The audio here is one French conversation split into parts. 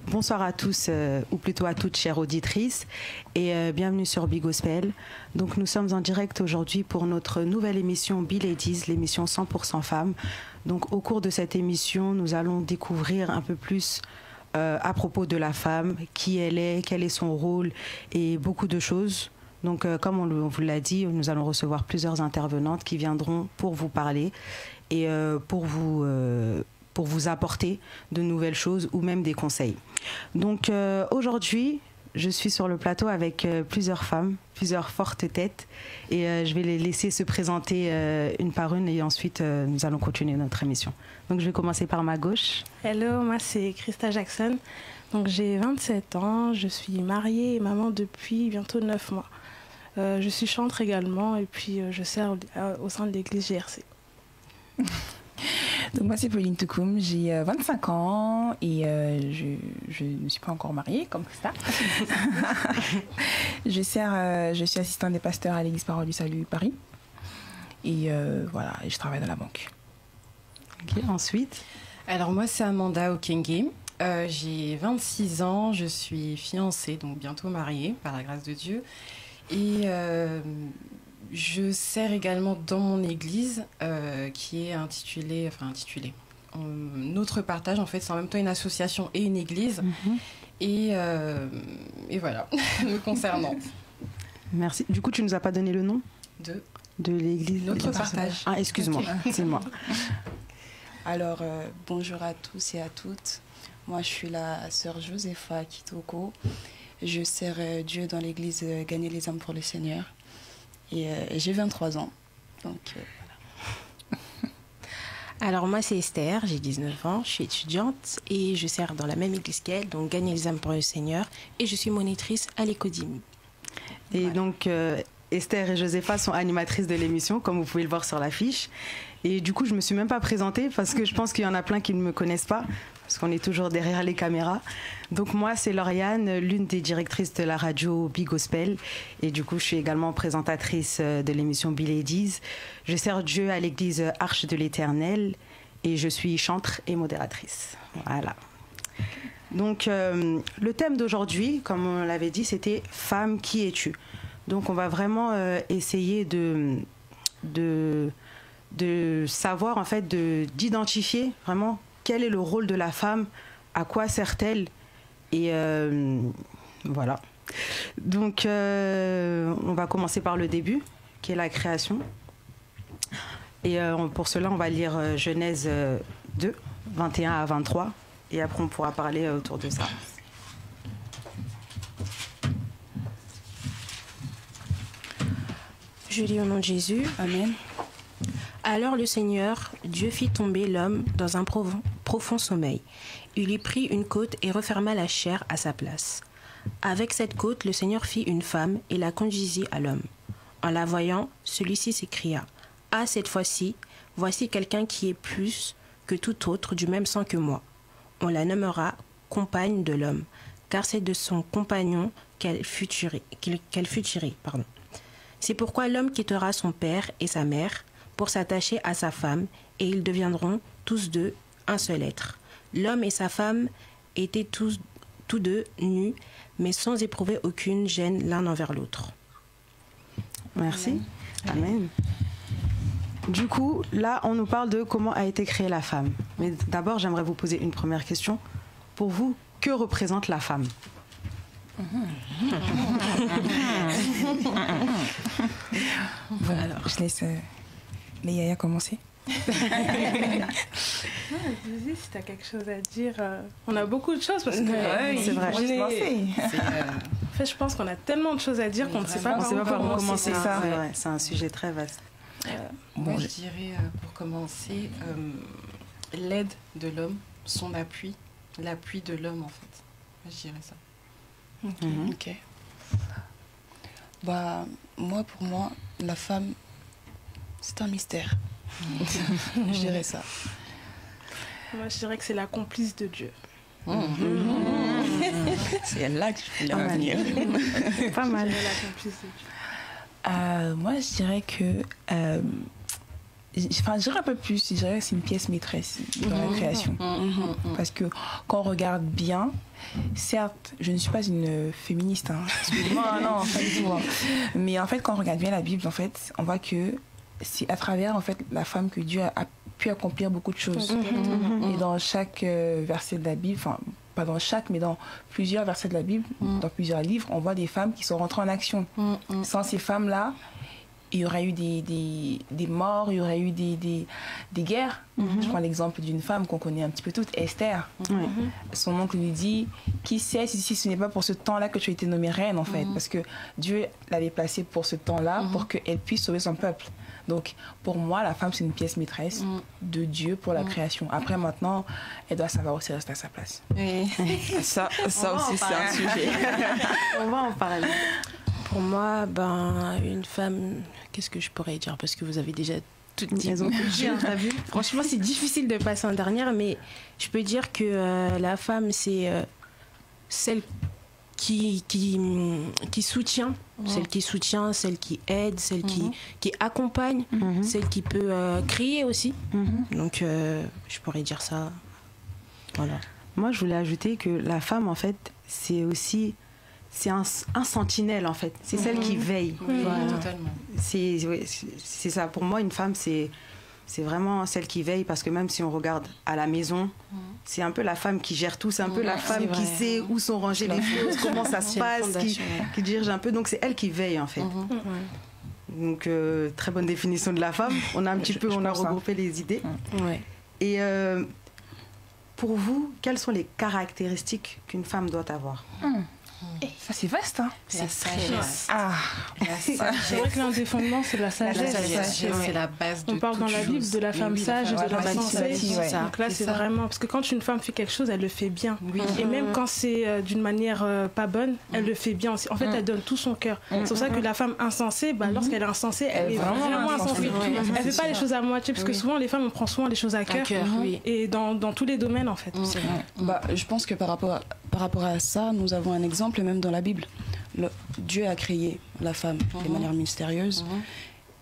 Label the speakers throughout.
Speaker 1: Bonsoir à tous, ou plutôt à toutes, chères auditrices, et bienvenue sur Big Gospel. Donc nous sommes en direct aujourd'hui pour notre nouvelle émission B-Ladies, l'émission 100% femmes. Donc au cours de cette émission, nous allons découvrir un peu plus à propos de la femme, qui elle est, quel est son rôle et beaucoup de choses. Donc comme on vous l'a dit, nous allons recevoir plusieurs intervenantes qui viendront pour vous parler et pour vous apporter de nouvelles choses ou même des conseils. Donc aujourd'hui, je suis sur le plateau avec plusieurs femmes, plusieurs fortes têtes, et je vais les laisser se présenter une par une, et ensuite nous allons continuer notre émission. Donc je vais commencer par ma gauche.
Speaker 2: Hello, moi c'est Christa Jackson, donc j'ai 27 ans, je suis mariée et maman depuis bientôt 9 mois. Je suis chantre également et puis je sers au sein de l'église GRC.
Speaker 3: Donc moi c'est Pauline Toukoum, j'ai 25 ans et je ne suis pas encore mariée comme ça. Je suis assistante des pasteurs à l'église Parole du Salut Paris et voilà, et je travaille dans la banque.
Speaker 1: Ok, ensuite.
Speaker 4: Alors moi c'est Amanda Okenge, j'ai 26 ans, je suis fiancée, donc bientôt mariée par la grâce de Dieu, et je sers également dans mon église qui est intitulée. Notre partage, en fait, c'est en même temps une association et une église. Et voilà, me concernant.
Speaker 1: Merci. Du coup, tu nous as pas donné le nom de l'église.
Speaker 4: Notre partage.
Speaker 1: Ah, excuse-moi, okay. C'est moi.
Speaker 5: Alors, bonjour à tous et à toutes. Moi, je suis la sœur Josepha Kitoko. Je sers Dieu dans l'église Gagner les âmes pour le Seigneur. Et j'ai 23 ans, donc voilà.
Speaker 6: Alors moi c'est Esther, j'ai 19 ans, je suis étudiante et je sers dans la même église qu'elle, donc Gagner les âmes pour le Seigneur, et je suis monitrice à l'Écodime.
Speaker 1: Et voilà. Donc Esther et Josepha sont animatrices de l'émission, comme vous pouvez le voir sur l'affiche. Et du coup, je ne me suis même pas présentée parce que je pense qu'il y en a plein qui ne me connaissent pas, parce qu'on est toujours derrière les caméras. Donc moi, c'est Lauriane, l'une des directrices de la radio Big Gospel. Et du coup, je suis également présentatrice de l'émission B-Ladies. Je sers Dieu à l'église Arche de l'Éternel et je suis chantre et modératrice. Voilà. Donc le thème d'aujourd'hui, comme on l'avait dit, c'était « Femme, qui es-tu » ? Donc on va vraiment essayer de savoir, en fait, d'identifier vraiment quel est le rôle de la femme, à quoi sert-elle, et voilà. Donc on va commencer par le début, qui est la création. Et pour cela, on va lire Genèse 2, 21 à 23, et après on pourra parler autour de ça.
Speaker 6: Je lis au nom de Jésus.
Speaker 5: Amen.
Speaker 6: Alors le Seigneur, Dieu fit tomber l'homme dans un profond sommeil. Il lui prit une côte et referma la chair à sa place. Avec cette côte, le Seigneur fit une femme et la conduisit à l'homme. En la voyant, celui-ci s'écria : « Ah, cette fois-ci, voici quelqu'un qui est plus que tout autre du même sang que moi. On la nommera compagne de l'homme, car c'est de son compagnon qu'elle fut tirée. C'est pourquoi l'homme quittera son père et sa mère pour s'attacher à sa femme, et ils deviendront tous deux un seul être. L'homme et sa femme étaient tous deux nus, mais sans éprouver aucune gêne l'un envers l'autre. »
Speaker 1: Merci. Amen. Amen. Du coup, là, on nous parle de comment a été créée la femme. Mais d'abord, j'aimerais vous poser une première question. Pour vous, que représente la femme ?
Speaker 3: Voilà, alors je laisse les Yaya commencer.
Speaker 2: Vas-y, si tu as quelque chose à dire. On a beaucoup de choses parce que
Speaker 1: c'est vrai.
Speaker 2: En fait, je pense qu'on a tellement de choses à dire qu'on ne sait pas par où commencer.
Speaker 1: Ça. Ouais, c'est un sujet très vaste.
Speaker 4: Moi, je dirais, pour commencer, l'aide de l'homme, son appui, l'appui de l'homme, en fait. Moi, je dirais ça.
Speaker 5: Ok. Bah, pour moi, la femme, c'est un mystère. Je dirais ça.
Speaker 2: Moi, je dirais que c'est la complice de Dieu.
Speaker 5: C'est là que je voulais en venir.
Speaker 1: Pas mal.
Speaker 2: La complice de Dieu.
Speaker 3: Moi, je dirais que Enfin, je dirais un peu plus, je dirais que c'est une pièce maîtresse dans la création. Parce que quand on regarde bien, certes, je ne suis pas une féministe, hein, excusez-moi, non, pas du tout. Hein. Mais en fait, quand on regarde bien la Bible, en fait, on voit que c'est à travers en fait, la femme que Dieu a pu accomplir beaucoup de choses. Et dans chaque verset de la Bible, enfin, pas dans chaque, mais dans plusieurs versets de la Bible, dans plusieurs livres, on voit des femmes qui sont rentrées en action. Sans ces femmes-là, il y aurait eu des morts, il y aurait eu des guerres. Je prends l'exemple d'une femme qu'on connaît un petit peu toutes, Esther. Son oncle lui dit, qui sait si ce n'est pas pour ce temps-là que tu as été nommée reine, en fait, parce que Dieu l'avait placée pour ce temps-là, pour qu'elle puisse sauver son peuple. Donc, pour moi, la femme, c'est une pièce maîtresse de Dieu pour la création. Après, maintenant, elle doit savoir aussi rester à sa place.
Speaker 4: Oui.
Speaker 3: Ça aussi, c'est un sujet.
Speaker 1: On va en parler.
Speaker 6: Pour moi, une femme, qu'est-ce que je pourrais dire? Parce que vous avez déjà tout dit.
Speaker 1: Elles ont tout dit, hein, t'as vu?
Speaker 6: Franchement, c'est difficile de passer en dernière, mais je peux dire que la femme, c'est celle qui soutient, celle qui soutient, celle qui aide, celle qui accompagne, celle qui peut crier aussi. Donc, je pourrais dire ça. Voilà.
Speaker 1: Moi, je voulais ajouter que la femme, en fait, c'est aussi... C'est un sentinelle, en fait. C'est celle qui veille.
Speaker 4: Oui, totalement.
Speaker 1: C'est ça. Pour moi, une femme, c'est vraiment celle qui veille, parce que même si on regarde à la maison, c'est un peu la femme qui gère tout. C'est un peu la femme qui sait où sont rangées les choses, comment ça se passe, qui dirige un peu. Donc, c'est elle qui veille, en fait. Donc, très bonne définition de la femme. On a un petit peu, on a regroupé les idées. Et pour vous, quelles sont les caractéristiques qu'une femme doit avoir?
Speaker 3: Ça, c'est vaste, hein?
Speaker 4: C'est très vaste.
Speaker 2: C'est vrai que l'un des fondements, c'est la sagesse.
Speaker 4: C'est la base de
Speaker 2: On parle dans la Bible de la femme sage et de l'homme sensé. Donc là, c'est vraiment... Parce que quand une femme fait quelque chose, elle le fait bien. Et même quand c'est d'une manière pas bonne, elle le fait bien aussi. En fait, elle donne tout son cœur. C'est pour ça que la femme insensée, lorsqu'elle est insensée, elle est vraiment insensée. Elle ne fait pas les choses à moitié, parce que souvent, les femmes, on prend souvent les choses à cœur. Et dans tous les domaines, en fait.
Speaker 5: Je pense que par rapport à ça, nous avons un exemple même dans la Bible. Dieu a créé la femme de manière mystérieuse.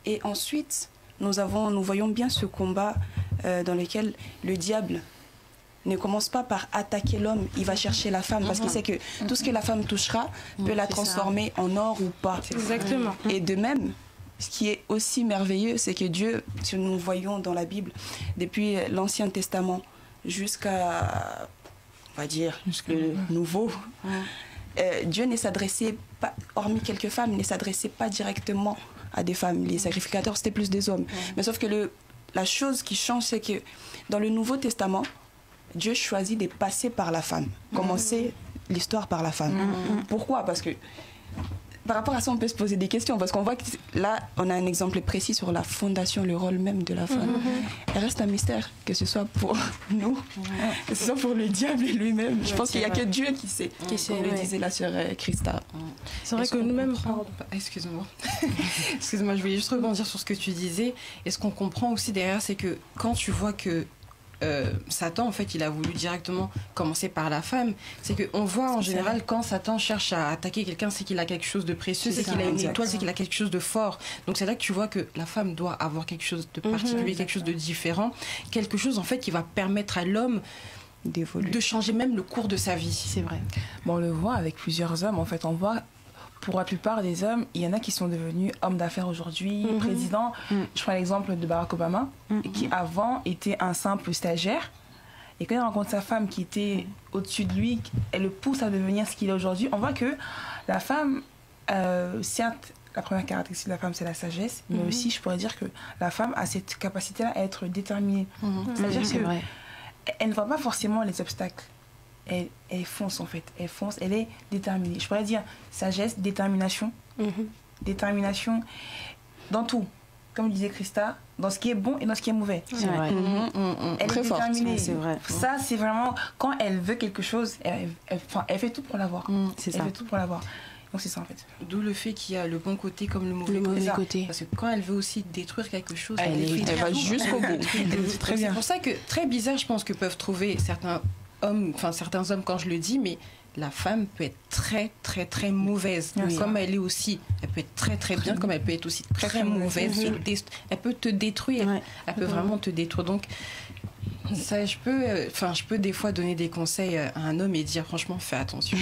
Speaker 5: Et ensuite, nous voyons bien ce combat dans lequel le diable ne commence pas par attaquer l'homme, il va chercher la femme parce qu'il sait que tout ce que la femme touchera peut la transformer en or ou pas.
Speaker 2: Exactement.
Speaker 5: Et de même, ce qui est aussi merveilleux, c'est que Dieu, si nous voyons dans la Bible, depuis l'Ancien Testament jusqu'à, on va dire, le Nouveau, Dieu ne s'adressait pas, hormis quelques femmes, ne s'adressait pas directement à des femmes. Les sacrificateurs, c'était plus des hommes. Mais sauf que la chose qui change, c'est que dans le Nouveau Testament, Dieu choisit de passer par la femme, commencer l'histoire par la femme. Pourquoi? Parce que par rapport à ça, on peut se poser des questions, parce qu'on voit que là, on a un exemple précis sur la fondation, le rôle même de la femme. Elle reste un mystère, que ce soit pour nous, que ce soit pour le diable lui-même. Je pense qu'il n'y a que Dieu qui sait, comme le disait la sœur Christa.
Speaker 2: C'est vrai que nous-mêmes...
Speaker 4: Excuse-moi. Excuse-moi, je voulais juste rebondir sur ce que tu disais. Et ce qu'on comprend aussi derrière, c'est que quand tu vois que Satan, en fait, il a voulu directement commencer par la femme. C'est qu'on voit en général quand Satan cherche à attaquer quelqu'un, c'est qu'il a quelque chose de précieux, c'est qu'il a une étoile, c'est qu'il a quelque chose de fort. Donc c'est là que tu vois que la femme doit avoir quelque chose de particulier, quelque chose de différent, quelque chose en fait qui va permettre à l'homme de changer même le cours de sa vie.
Speaker 1: C'est vrai.
Speaker 3: Bon, on le voit avec plusieurs hommes. En fait, on voit pour la plupart des hommes, il y en a qui sont devenus hommes d'affaires aujourd'hui, présidents. Je prends l'exemple de Barack Obama, qui avant était un simple stagiaire. Et quand il rencontre sa femme qui était au-dessus de lui, elle le pousse à devenir ce qu'il est aujourd'hui. On voit que la femme, certes, la première caractéristique de la femme, c'est la sagesse, mais aussi, je pourrais dire que la femme a cette capacité-là à être déterminée. C'est-à-dire qu'elle ne voit pas forcément les obstacles. Elle fonce en fait, elle est déterminée. Je pourrais dire sagesse, détermination. Détermination dans tout. Comme disait Christa, dans ce qui est bon et dans ce qui est mauvais.
Speaker 1: C'est vrai.
Speaker 3: Elle est déterminée.
Speaker 1: C'est vrai.
Speaker 3: Ça, c'est vraiment, quand elle veut quelque chose, elle fait tout pour l'avoir.
Speaker 1: C'est ça.
Speaker 3: Elle fait tout pour l'avoir. Donc c'est ça en fait.
Speaker 4: D'où le fait qu'il y a le bon côté comme le mauvais côté. Parce que quand elle veut aussi détruire quelque chose, elle
Speaker 5: va jusqu'au bout.
Speaker 3: Très bien.
Speaker 4: C'est pour ça que très bizarre, je pense que peuvent trouver certains hommes, quand je le dis, mais la femme peut être très, très, très mauvaise. Comme elle est aussi. Elle peut être très, très bien, comme elle peut être aussi très, très mauvaise. Elle peut te détruire. Elle peut vraiment te détruire. Donc, ça, je peux des fois donner des conseils à un homme et dire franchement fais attention,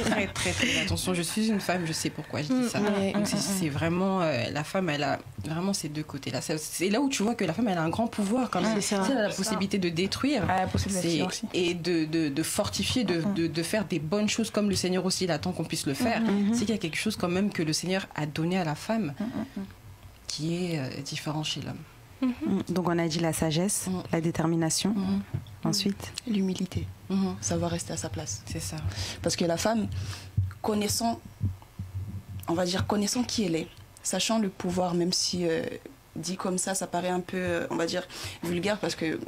Speaker 4: très très très attention. Je suis une femme, je sais pourquoi je dis ça. Donc c'est vraiment la femme, elle a vraiment ces deux côtés là. C'est là où tu vois que la femme elle a un grand pouvoir quand même. Elle a la possibilité de détruire et de fortifier, de faire des bonnes choses comme le Seigneur aussi il attend qu'on puisse le faire. C'est qu'il y a quelque chose quand même que le Seigneur a donné à la femme qui est différent chez l'homme.
Speaker 1: Donc on a dit la sagesse, la détermination, ensuite
Speaker 5: l'humilité, savoir rester à sa place.
Speaker 4: C'est ça.
Speaker 5: Parce que la femme, connaissant qui elle est, sachant le pouvoir, même si dit comme ça paraît un peu, on va dire, vulgaire, parce que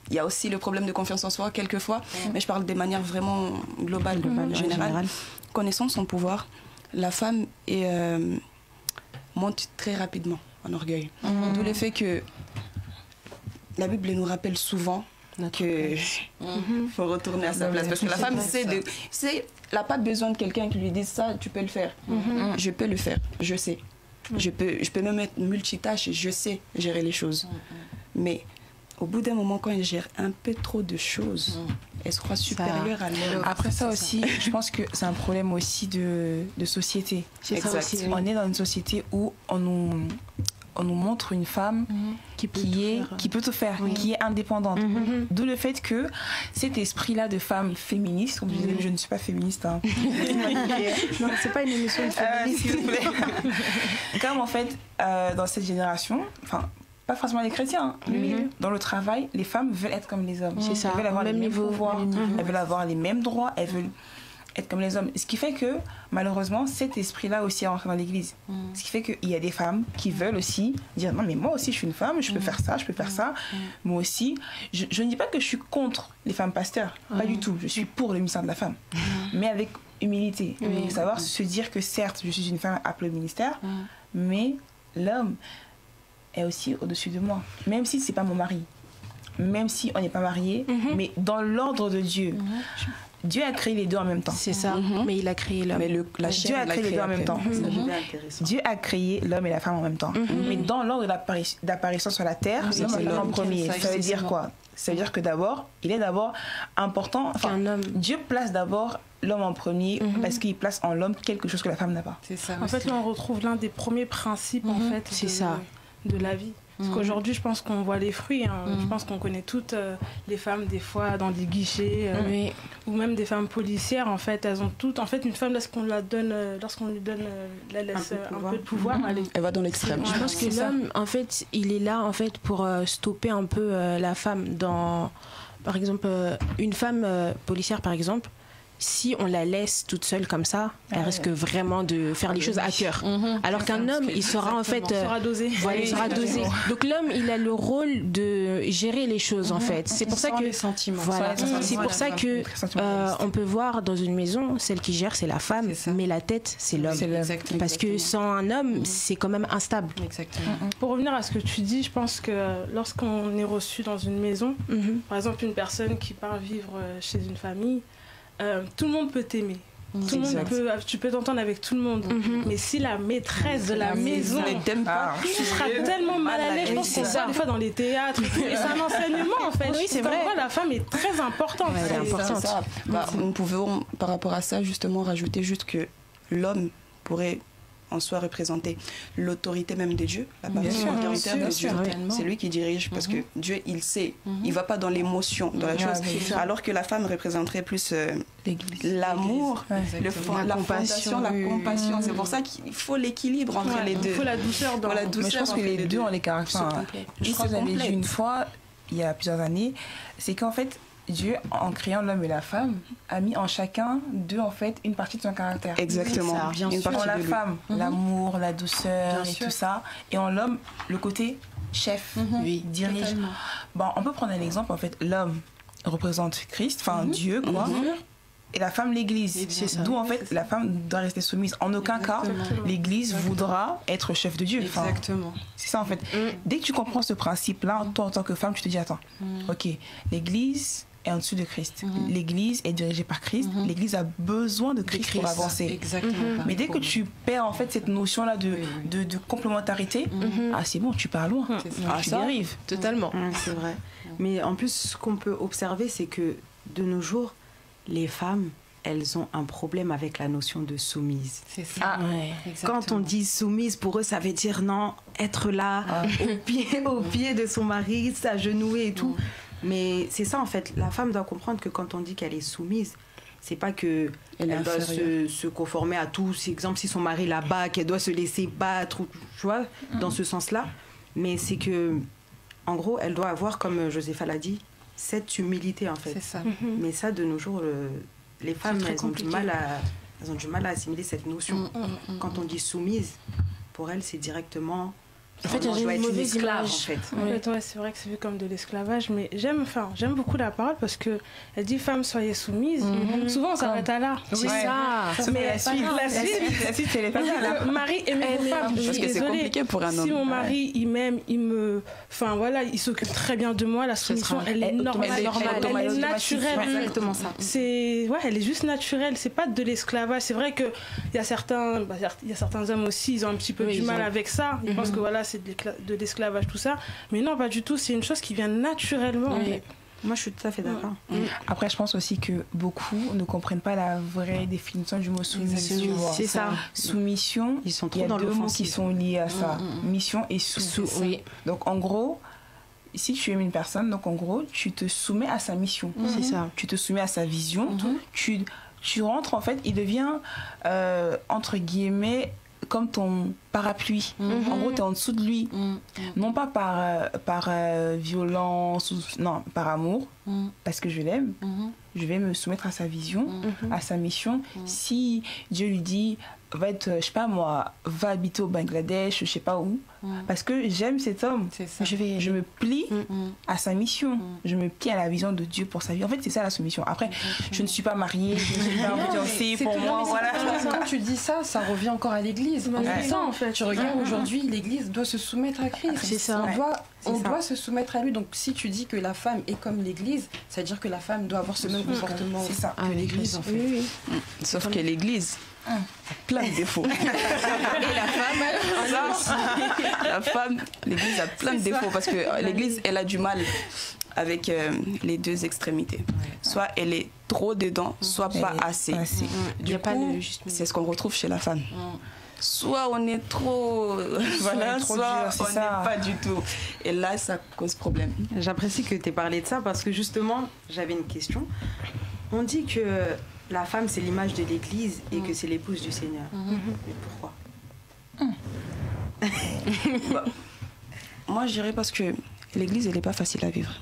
Speaker 5: il y a aussi le problème de confiance en soi quelquefois, mais je parle de manière vraiment globale, générale. Connaissant son pouvoir, la femme monte très rapidement en orgueil. D'où le fait que la Bible nous rappelle souvent qu'il faut retourner à sa place. Parce que la femme elle n'a pas besoin de quelqu'un qui lui dise ça, tu peux le faire. Je peux le faire, je sais. Je peux même être multitâche et je sais gérer les choses. Mais au bout d'un moment, quand elle gère un peu trop de choses, elle se croit supérieure à l'homme.
Speaker 3: Après ça aussi, je pense que c'est un problème aussi de société. On est dans une société où on nous montre une femme qui peut tout faire, qui est indépendante. D'où le fait que cet esprit-là de femme féministe, comme je disais, je ne suis pas féministe. Hein.
Speaker 1: Non, c'est pas une émission de féministe.
Speaker 3: S'il vous plaît. Comme en fait, dans cette génération, enfin, pas forcément les chrétiens, mais dans le travail, les femmes veulent être comme les hommes.
Speaker 6: C'est ça.
Speaker 3: Elles veulent avoir les mêmes pouvoirs, elles veulent avoir les mêmes droits, elles veulent être comme les hommes. Ce qui fait que, malheureusement, cet esprit-là aussi est rentré dans l'église. Ce qui fait qu'il y a des femmes qui veulent aussi dire non, mais moi aussi je suis une femme, je peux faire ça, je peux faire ça. Moi aussi, je ne dis pas que je suis contre les femmes pasteurs, pas du tout. Je suis pour le ministère de la femme, mais avec humilité. Savoir se dire que certes, je suis une femme appelée au ministère, mais l'homme est aussi au-dessus de moi. Même si ce n'est pas mon mari, même si on n'est pas mariés, mais dans l'ordre de Dieu. Dieu a créé les deux en même temps.
Speaker 6: C'est ça, mais il a créé l'homme.
Speaker 3: Mais Dieu a créé les deux en même temps. Dieu a créé l'homme et la femme en même temps. Mais dans l'ordre d'apparition sur la terre, c'est l'homme en premier. Ça veut dire quoi? Ça veut dire que d'abord, il est d'abord important. Enfin, Dieu place d'abord l'homme en premier parce qu'il place en l'homme quelque chose que la femme n'a pas.
Speaker 2: C'est ça. En fait, là, on retrouve l'un des premiers principes en fait, de la vie. Parce qu'aujourd'hui, je pense qu'on voit les fruits. Je pense qu'on connaît toutes les femmes, des fois, dans des guichets, ou même des femmes policières. En fait, elles ont toutes. En fait, une femme, lorsqu'on lui donne un peu de pouvoir,
Speaker 5: elle va dans l'extrême.
Speaker 6: Je pense que l'homme, en fait, il est là, en fait, pour stopper un peu la femme. Par exemple, une femme policière, par exemple. Si on la laisse toute seule comme ça, elle risque vraiment de faire les choses à cœur. Alors qu'un homme, il saura en fait...
Speaker 2: Il saura doser.
Speaker 6: Voilà, il saura doser. Donc l'homme, il a le rôle de gérer les choses en fait. C'est pour ça que... Voilà. C'est pour ça que on peut voir dans une maison, celle qui gère, c'est la femme, mais la tête, c'est l'homme. Parce que sans un homme, c'est quand même instable.
Speaker 4: Exactement.
Speaker 2: Pour revenir à ce que tu dis, je pense que lorsqu'on est reçu dans une maison, par exemple une personne qui part vivre chez une famille, tout le monde peut t'aimer. Tout le monde tu peux t'entendre avec tout le monde. Mais si la maîtresse de la maison
Speaker 5: ne t'aime pas,
Speaker 2: tu seras tellement mal à l'aise. Je pense qu'on voit des fois dans les théâtres. Et c'est un enseignement en fait.
Speaker 6: Oui, c'est vrai.
Speaker 2: La femme est très importante.
Speaker 6: Elle est importante.
Speaker 5: Nous pouvons par rapport à ça justement rajouter juste que l'homme pourrait en soi représenter l'autorité même de Dieu, la partie autoritaire de Dieu. C'est lui qui dirige parce que Dieu, il sait, il va pas dans l'émotion, dans la chose. Alors que la femme représenterait plus l'amour, la compassion, la compassion. C'est pour ça qu'il faut l'équilibre entre les deux.
Speaker 2: Il faut la douceur dans la douceur.
Speaker 3: Mais je pense que les deux ont les caractères. Je crois que j'avais vu une fois, il y a plusieurs années, c'est qu'en fait, Dieu, en créant l'homme et la femme, a mis en chacun d'eux en fait une partie de son caractère.
Speaker 5: Exactement.
Speaker 3: Une partie en la femme, l'amour, la douceur et tout ça, et en l'homme le côté chef, dirige. Bon, on peut prendre un exemple en fait. L'homme représente Christ, enfin Dieu quoi. Et la femme, l'Église. D'où, en fait, la femme doit rester soumise. En aucun cas, l'Église voudra être chef de Dieu.
Speaker 4: Exactement.
Speaker 3: C'est ça, en fait. Dès que tu comprends ce principe-là, toi, en tant que femme, tu te dis, attends, ok, l'Église est en dessous de Christ. L'Église est dirigée par Christ. L'Église a besoin de Christ pour avancer.
Speaker 4: Exactement.
Speaker 3: Mais dès que tu perds en fait cette notion-là de complémentarité, c'est bon, tu pars loin. Tu dérives.
Speaker 6: Totalement.
Speaker 1: C'est vrai. Mais en plus, ce qu'on peut observer, c'est que de nos jours, les femmes, elles ont un problème avec la notion de soumise.
Speaker 4: C'est ça.
Speaker 1: Quand on dit soumise, pour eux, ça veut dire non, être là, au pied de son mari, s'agenouiller et tout. Mais c'est ça, en fait. La femme doit comprendre que quand on dit qu'elle est soumise, c'est pas que elle doit se conformer à tout. Si, exemple, si son mari la bat, qu'elle doit se laisser battre, ou, tu vois, dans ce sens-là. Mais c'est que, en gros, elle doit avoir, comme Josépha l'a dit, cette humilité, en fait.
Speaker 4: C'est ça.
Speaker 1: Mais ça, de nos jours, les femmes, elles ont du mal à assimiler cette notion. Quand on dit soumise, pour elles, c'est directement...
Speaker 2: En fait, il y a une mauvaise image.
Speaker 1: En fait.
Speaker 2: C'est vrai que c'est vu comme de l'esclavage, mais j'aime beaucoup la parole parce que elle dit femmes soyez soumises. Souvent on s'arrête à là.
Speaker 6: C'est ça.
Speaker 2: Mais
Speaker 3: la suite, c'est les femmes.
Speaker 2: Mari aime vos femmes. Je suis
Speaker 7: Parce que c'est
Speaker 2: désolée.
Speaker 7: compliqué pour un homme.
Speaker 2: Si mon mari il m'aime, il s'occupe très bien de moi. La soumission, elle est normale, elle est naturelle.
Speaker 1: Exactement ça.
Speaker 2: Elle est juste naturelle. C'est pas de l'esclavage. C'est vrai que il y a certains hommes aussi, ils ont un petit peu du mal avec ça. Ils pensent que c'est de l'esclavage, tout ça. Mais non, pas du tout. C'est une chose qui vient naturellement.
Speaker 1: Moi, je suis tout à fait d'accord.
Speaker 3: Après, je pense aussi que beaucoup ne comprennent pas la vraie définition du mot soumission.
Speaker 1: C'est ça.
Speaker 3: Soumission,
Speaker 1: ils sont trop
Speaker 3: il y a
Speaker 1: dans
Speaker 3: deux mots
Speaker 1: l'offensive.
Speaker 3: qui sont liés à ça. Mission et sous. Donc, en gros, si tu aimes une personne, donc en gros, tu te soumets à sa mission.
Speaker 6: C'est ça.
Speaker 3: Tu te soumets à sa vision. Tu rentres, en fait, il devient, entre guillemets, comme ton parapluie. En gros, tu es en dessous de lui. Non pas par violence, non, par amour, parce que je l'aime. Je vais me soumettre à sa vision, à sa mission. Si Dieu lui dit, va habiter au Bangladesh, je sais pas où, parce que j'aime cet homme, je me plie à sa mission, je me plie à la vision de Dieu pour sa vie. En fait, c'est ça la soumission. Après, je ne suis pas mariée, je ne suis pas fiancée, pour moi, voilà.
Speaker 4: Quand tu dis ça, ça revient encore à l'Église. C'est ça, en fait. Tu regardes aujourd'hui, l'Église doit se soumettre à Christ.
Speaker 6: C'est ça.
Speaker 4: On doit se soumettre à lui. Donc, si tu dis que la femme est comme l'Église, ça veut dire que la femme doit avoir ce même comportement que l'Église, en fait.
Speaker 7: Sauf que l'Église a plein de défauts.
Speaker 4: Et
Speaker 7: la femme, l'Église a plein de défauts parce que l'Église, elle a du mal avec les deux extrémités. Soit elle est trop dedans, soit pas assez. Du coup, c'est ce qu'on retrouve chez la femme. Soit on est trop, soit on n'est pas du tout. Et là, ça cause problème.
Speaker 1: J'apprécie que tu aies parlé de ça parce que justement, j'avais une question. On dit que la femme, c'est l'image de l'Église et que c'est l'épouse du Seigneur. Mais pourquoi
Speaker 7: Moi, je dirais parce que l'Église, elle n'est pas facile à vivre.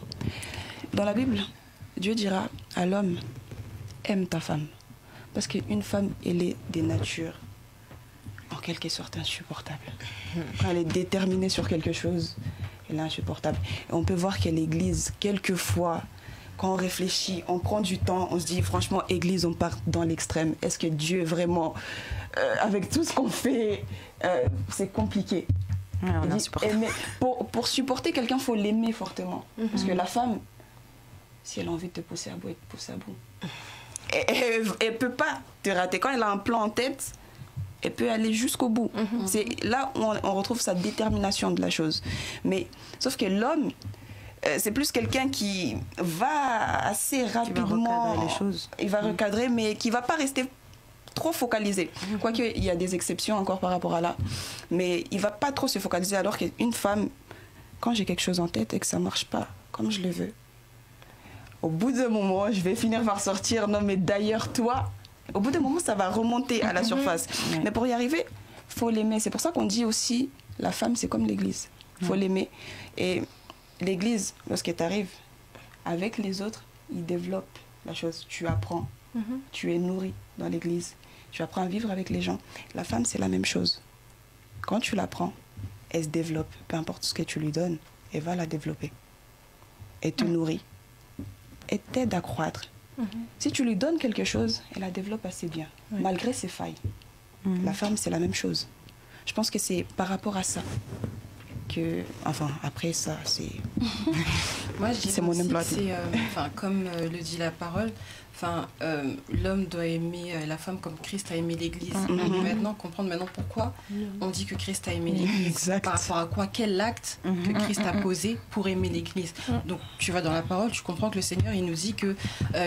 Speaker 7: Dans la Bible, Dieu dira à l'homme, aime ta femme. Parce qu'une femme, elle est des natures en quelque sorte insupportable. Quand elle est déterminée sur quelque chose, elle est insupportable. Et on peut voir que l'Église, quelquefois, quand on réfléchit, on prend du temps, on se dit franchement, Église, on part dans l'extrême. Est-ce que Dieu vraiment, avec tout ce qu'on fait, c'est compliqué. Pour supporter quelqu'un, il faut l'aimer fortement. Parce que la femme, si elle a envie de te pousser à bout, elle te pousse à bout. Elle ne peut pas te rater. Quand elle a un plan en tête, elle peut aller jusqu'au bout. C'est là où on retrouve sa détermination de la chose. Mais sauf que l'homme, c'est plus quelqu'un qui va assez rapidement. Il va recadrer, mais qui ne va pas rester trop focalisé. Quoique, il y a des exceptions encore par rapport à là. Mais il ne va pas trop se focaliser. Alors qu'une femme, quand j'ai quelque chose en tête et que ça ne marche pas comme je le veux, au bout d'un moment, je vais finir par sortir. Non, mais d'ailleurs, toi... Au bout d'un moment, ça va remonter à la surface. Mais pour y arriver, il faut l'aimer. C'est pour ça qu'on dit aussi, la femme, c'est comme l'Église. Il faut l'aimer. Et l'Église, lorsqu'elle t'arrive, avec les autres, il développe la chose. Tu apprends. Tu es nourri dans l'Église. Tu apprends à vivre avec les gens. La femme, c'est la même chose. Quand tu l'apprends, elle se développe. Peu importe ce que tu lui donnes, elle va la développer. Elle te nourrit. Elle t'aide à croître. Si tu lui donnes quelque chose, elle la développe assez bien, malgré ses failles. La femme, c'est la même chose. Je pense que c'est par rapport à ça que... Enfin, après ça, c'est...
Speaker 4: Moi, je dirais
Speaker 7: C'est mon
Speaker 4: aussi
Speaker 7: humble
Speaker 4: que
Speaker 7: avis.
Speaker 4: c'est, comme le dit la parole, l'homme doit aimer la femme comme Christ a aimé l'Église. Maintenant, comprendre pourquoi on dit que Christ a aimé l'Église.
Speaker 7: Exact.
Speaker 4: Par rapport à quoi? Quel acte que Christ a posé pour aimer l'Église? Donc, tu vas dans la parole, tu comprends que le Seigneur, il nous dit que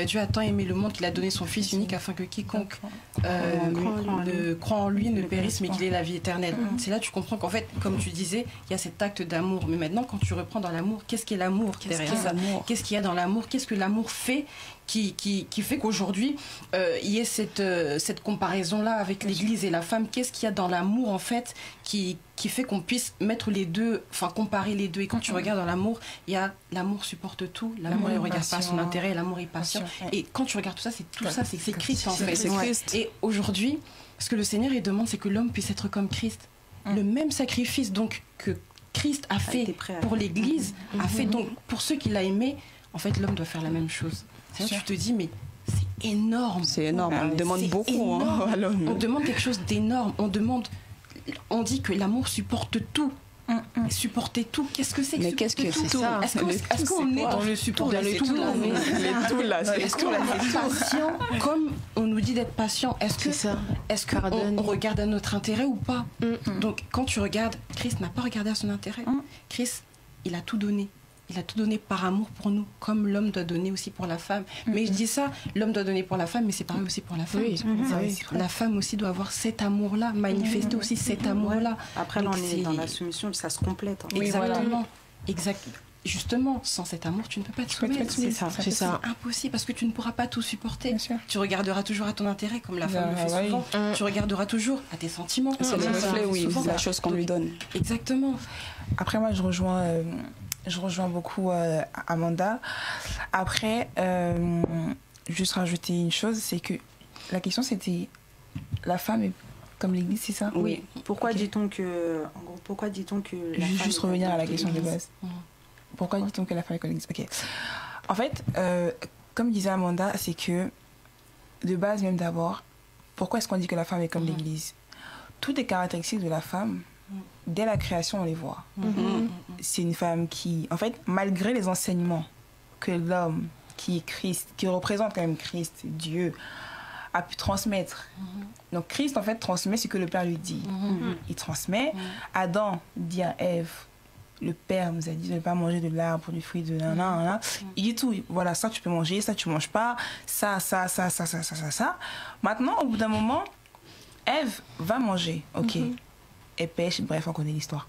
Speaker 4: Dieu a tant aimé le monde qu'il a donné son Fils unique afin que quiconque ne croit en lui ne périsse, mais qu'il ait la vie éternelle. C'est là que tu comprends qu'en fait, comme tu disais, il y a cet acte d'amour. Mais maintenant, quand tu reprends dans l'amour, qu'est-ce qu'est l'amour derrière ça? Qu'est-ce qu'il y a dans l'amour? Qu'est-ce que l'amour fait qui fait qu'aujourd'hui, il y ait cette comparaison-là avec l'Église et la femme? Qu'est-ce qu'il y a dans l'amour, en fait, qui fait qu'on puisse mettre les deux, comparer les deux? Et quand tu regardes dans l'amour, il y a l'amour supporte tout, l'amour ne regarde pas son intérêt, l'amour est patient. Et quand tu regardes tout ça, c'est Christ, en fait.
Speaker 7: C'est Christ.
Speaker 4: Et aujourd'hui, ce que le Seigneur il demande, c'est que l'homme puisse être comme Christ. Le même sacrifice donc que Christ a fait pour l'Église, a fait donc pour ceux qu'il a aimés. En fait, l'homme doit faire la même chose. C'est-à-dire, tu te dis, mais c'est énorme.
Speaker 7: C'est énorme, on demande beaucoup.
Speaker 4: On demande quelque chose d'énorme. On dit que l'amour supporte tout. Supporter tout, qu'est-ce que c'est?
Speaker 7: Mais qu'est-ce que c'est ça?
Speaker 4: Est-ce qu'on est dans le support?
Speaker 7: Les tout là,
Speaker 4: est-ce qu'on est patient comme on nous dit d'être patient? Est-ce qu'on regarde à notre intérêt ou pas? Donc quand tu regardes, Christ n'a pas regardé à son intérêt. Christ, il a tout donné. Il a tout donné par amour pour nous, comme l'homme doit donner aussi pour la femme. Mais je dis ça, l'homme doit donner pour la femme, mais c'est pareil aussi pour la femme. La femme aussi doit avoir cet amour-là, manifester aussi cet amour-là.
Speaker 1: Après, là, on est dans la soumission, ça se complète.
Speaker 4: Exactement. Exact. Justement, sans cet amour, tu ne peux pas te soumettre.
Speaker 6: C'est ça.
Speaker 4: Impossible, parce que tu ne pourras pas tout supporter. Tu regarderas toujours à ton intérêt, comme la femme le fait souvent. Tu regarderas toujours à tes sentiments.
Speaker 7: C'est le reflet, c'est la chose qu'on lui donne.
Speaker 4: Exactement.
Speaker 3: Après, moi, je rejoins beaucoup Amanda. Après, juste rajouter une chose, c'est que la question c'était la femme est comme l'Église, c'est ça?
Speaker 1: Oui. Pourquoi dit-on que, en gros, pourquoi dit-on que la femme
Speaker 3: juste revenir à la question de base. Pourquoi dit-on que la femme est comme l'Église? Ok. En fait, comme disait Amanda, c'est que de base même d'abord, pourquoi est-ce qu'on dit que la femme est comme l'Église? Toutes les caractéristiques de la femme, dès la création, on les voit. C'est une femme qui, en fait, malgré les enseignements que l'homme, qui est Christ, qui représente quand même Christ, Dieu, a pu transmettre. Donc Christ, en fait, transmet ce que le Père lui dit. Il transmet. Adam dit à Ève, le Père nous a dit de ne pas manger de l'arbre, du fruit de nanana. Il dit tout. Voilà, ça tu peux manger, ça tu manges pas, ça. Maintenant, au bout d'un moment, Ève va manger. Ok. Elle pêche, bref, on connaît l'histoire.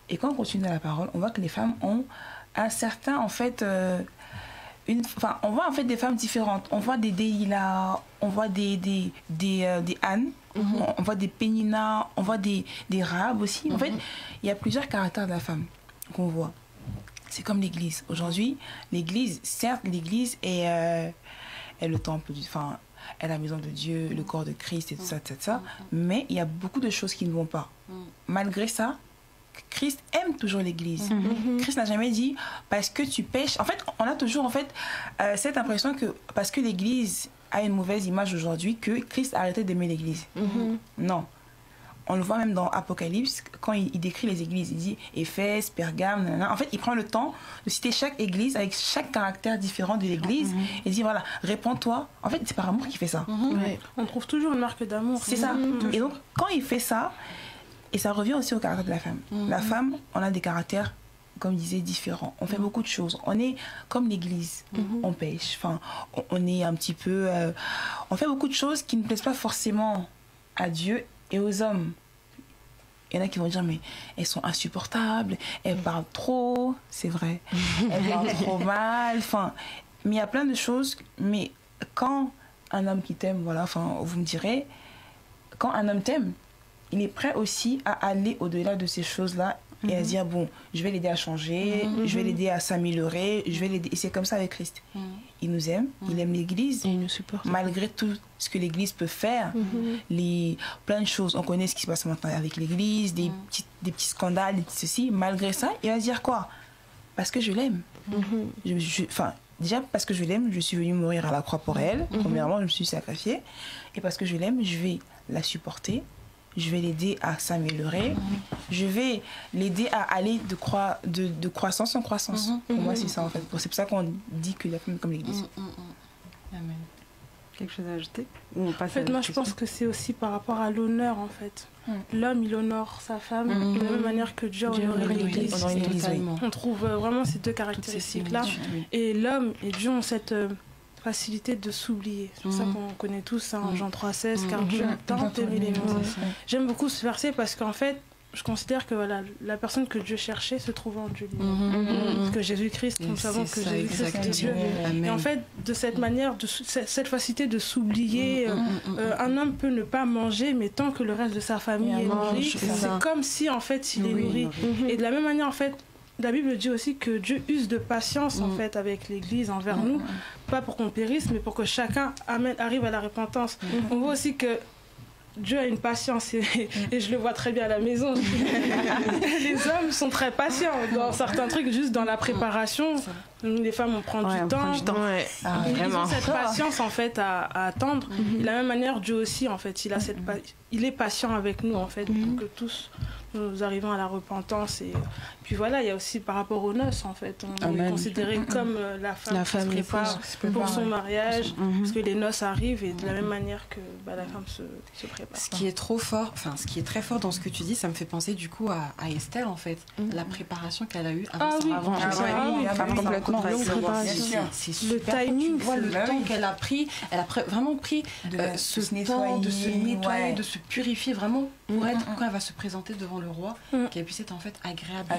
Speaker 3: Et quand on continue dans la parole, on voit que les femmes ont un certain, en fait, on voit en fait des femmes différentes. On voit des Delilah, on voit des Anne, on voit des Pénina, on voit des Rahab aussi. En fait, il y a plusieurs caractères de la femme qu'on voit. C'est comme l'Église. Aujourd'hui, l'Église, certes, l'Église est le temple est la maison de Dieu, le corps de Christ et tout ça, mais il y a beaucoup de choses qui ne vont pas. Malgré ça, Christ aime toujours l'Église. Christ n'a jamais dit parce que tu pêches. En fait, on a toujours cette impression que parce que l'Église a une mauvaise image aujourd'hui, que Christ a arrêté d'aimer l'Église. Non. On le voit même dans Apocalypse, quand il décrit les églises, il dit Éphèse, Pergame, nanana. En fait, il prend le temps de citer chaque église avec chaque caractère différent de l'église et dit voilà, répands-toi. En fait, c'est par amour qu'il fait ça.
Speaker 2: On trouve toujours une marque d'amour.
Speaker 3: C'est ça. Et donc, quand il fait ça, et ça revient aussi au caractère de la femme. La femme, on a des caractères, comme je disais, différents. On fait beaucoup de choses. On est comme l'église. On pêche. On est un petit peu... on fait beaucoup de choses qui ne plaisent pas forcément à Dieu et aux hommes. Il y en a qui vont dire mais elles sont insupportables, elles parlent trop, c'est vrai, elles parlent trop mal, mais il y a plein de choses. Mais quand un homme qui t'aime, vous me direz, quand un homme t'aime, il est prêt aussi à aller au-delà de ces choses-là et à dire bon, je vais l'aider à changer, je vais l'aider à s'améliorer, je vais l'aider. Et c'est comme ça avec Christ. Il nous aime, il aime l'Église,
Speaker 6: il nous supporte.
Speaker 3: Malgré tout ce que l'Église peut faire, plein de choses. On connaît ce qui se passe maintenant avec l'Église, des petits scandales, des petits ceci. Malgré ça, il va dire quoi? Parce que je l'aime. Déjà parce que je l'aime, je suis venue mourir à la croix pour elle. Premièrement, je me suis sacrifiée. Et parce que je l'aime, je vais la supporter. je vais l'aider à s'améliorer, je vais l'aider à aller de croissance en croissance. Pour moi, c'est ça en fait. C'est pour ça qu'on dit que la femme est comme l'église.
Speaker 4: Amen.
Speaker 1: Quelque chose à ajouter? Ou on passe
Speaker 2: En fait, moi, je pense que c'est aussi par rapport à l'honneur, en fait. L'homme, il honore sa femme de la même manière que Dieu honorait l'Église. On trouve vraiment ces deux caractéristiques-là. Et l'homme et Dieu ont cette facilité de s'oublier. C'est pour ça qu'on connaît tous Jean 3,16, car Dieu a tant aimé les mondes. J'aime beaucoup ce verset parce qu'en fait, je considère que voilà, la personne que Dieu cherchait se trouve en Dieu lui-même. Parce que Jésus-Christ, nous savons que Jésus-Christ est Dieu. Et en fait, de cette manière, cette facilité de s'oublier, un homme peut ne pas manger, mais tant que le reste de sa famille est nourri, c'est comme si en fait il est nourri. Et de la même manière, en fait, la Bible dit aussi que Dieu use de patience en fait avec l'Église envers nous, pas pour qu'on périsse, mais pour que chacun arrive à la repentance. On voit aussi que Dieu a une patience et je le vois très bien à la maison. Les hommes sont très patients dans certains trucs, juste dans la préparation. Nous, les femmes, on prend du temps. Ils ont cette patience en fait à attendre. De la même manière, Dieu aussi en fait, il est patient avec nous en fait pour que tous nous arrivons à la repentance. Et puis voilà, il y a aussi par rapport aux noces en fait, on est considéré comme la femme qui se prépare pour son mariage, parce que les noces arrivent et de la même manière que la femme se prépare.
Speaker 4: Ce qui est trop fort, enfin ce qui est très fort dans ce que tu dis, ça me fait penser du coup à Esther en fait, la préparation qu'elle a eue avant. Complètement. C'est super. Le timing, tu vois le temps qu'elle a pris, elle a vraiment pris ce temps de se nettoyer, de se purifier vraiment pour être, quand elle va se présenter devant le roi, qu'elle puisse être en fait agréable.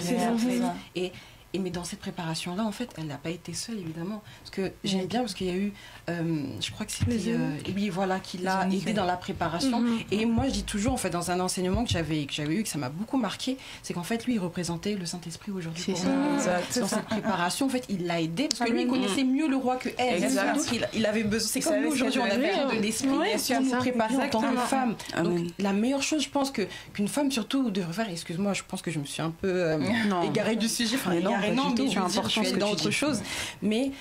Speaker 4: Mais dans cette préparation-là, en fait, elle n'a pas été seule, évidemment. Parce que j'aime bien, parce qu'il y a eu, je crois que c'était lui, voilà, qui l'a aidé dans la préparation. Et moi, je dis toujours, en fait, dans un enseignement que j'avais eu, que ça m'a beaucoup marqué, c'est qu'en fait, lui, il représentait le Saint-Esprit aujourd'hui. Pour nous. Dans cette préparation, en fait, il l'a aidé, parce que lui, il connaissait mieux le roi que elle. Donc, il avait besoin. C'est comme nous, aujourd'hui, on a besoin de l'Esprit pour nous préparer en tant que femme. Donc, la meilleure chose, je pense, qu'une femme, surtout, devrait faire, excuse-moi, je pense que je me suis un peu égarée du sujet. Non, mais je suis allée dans autre chose. Mais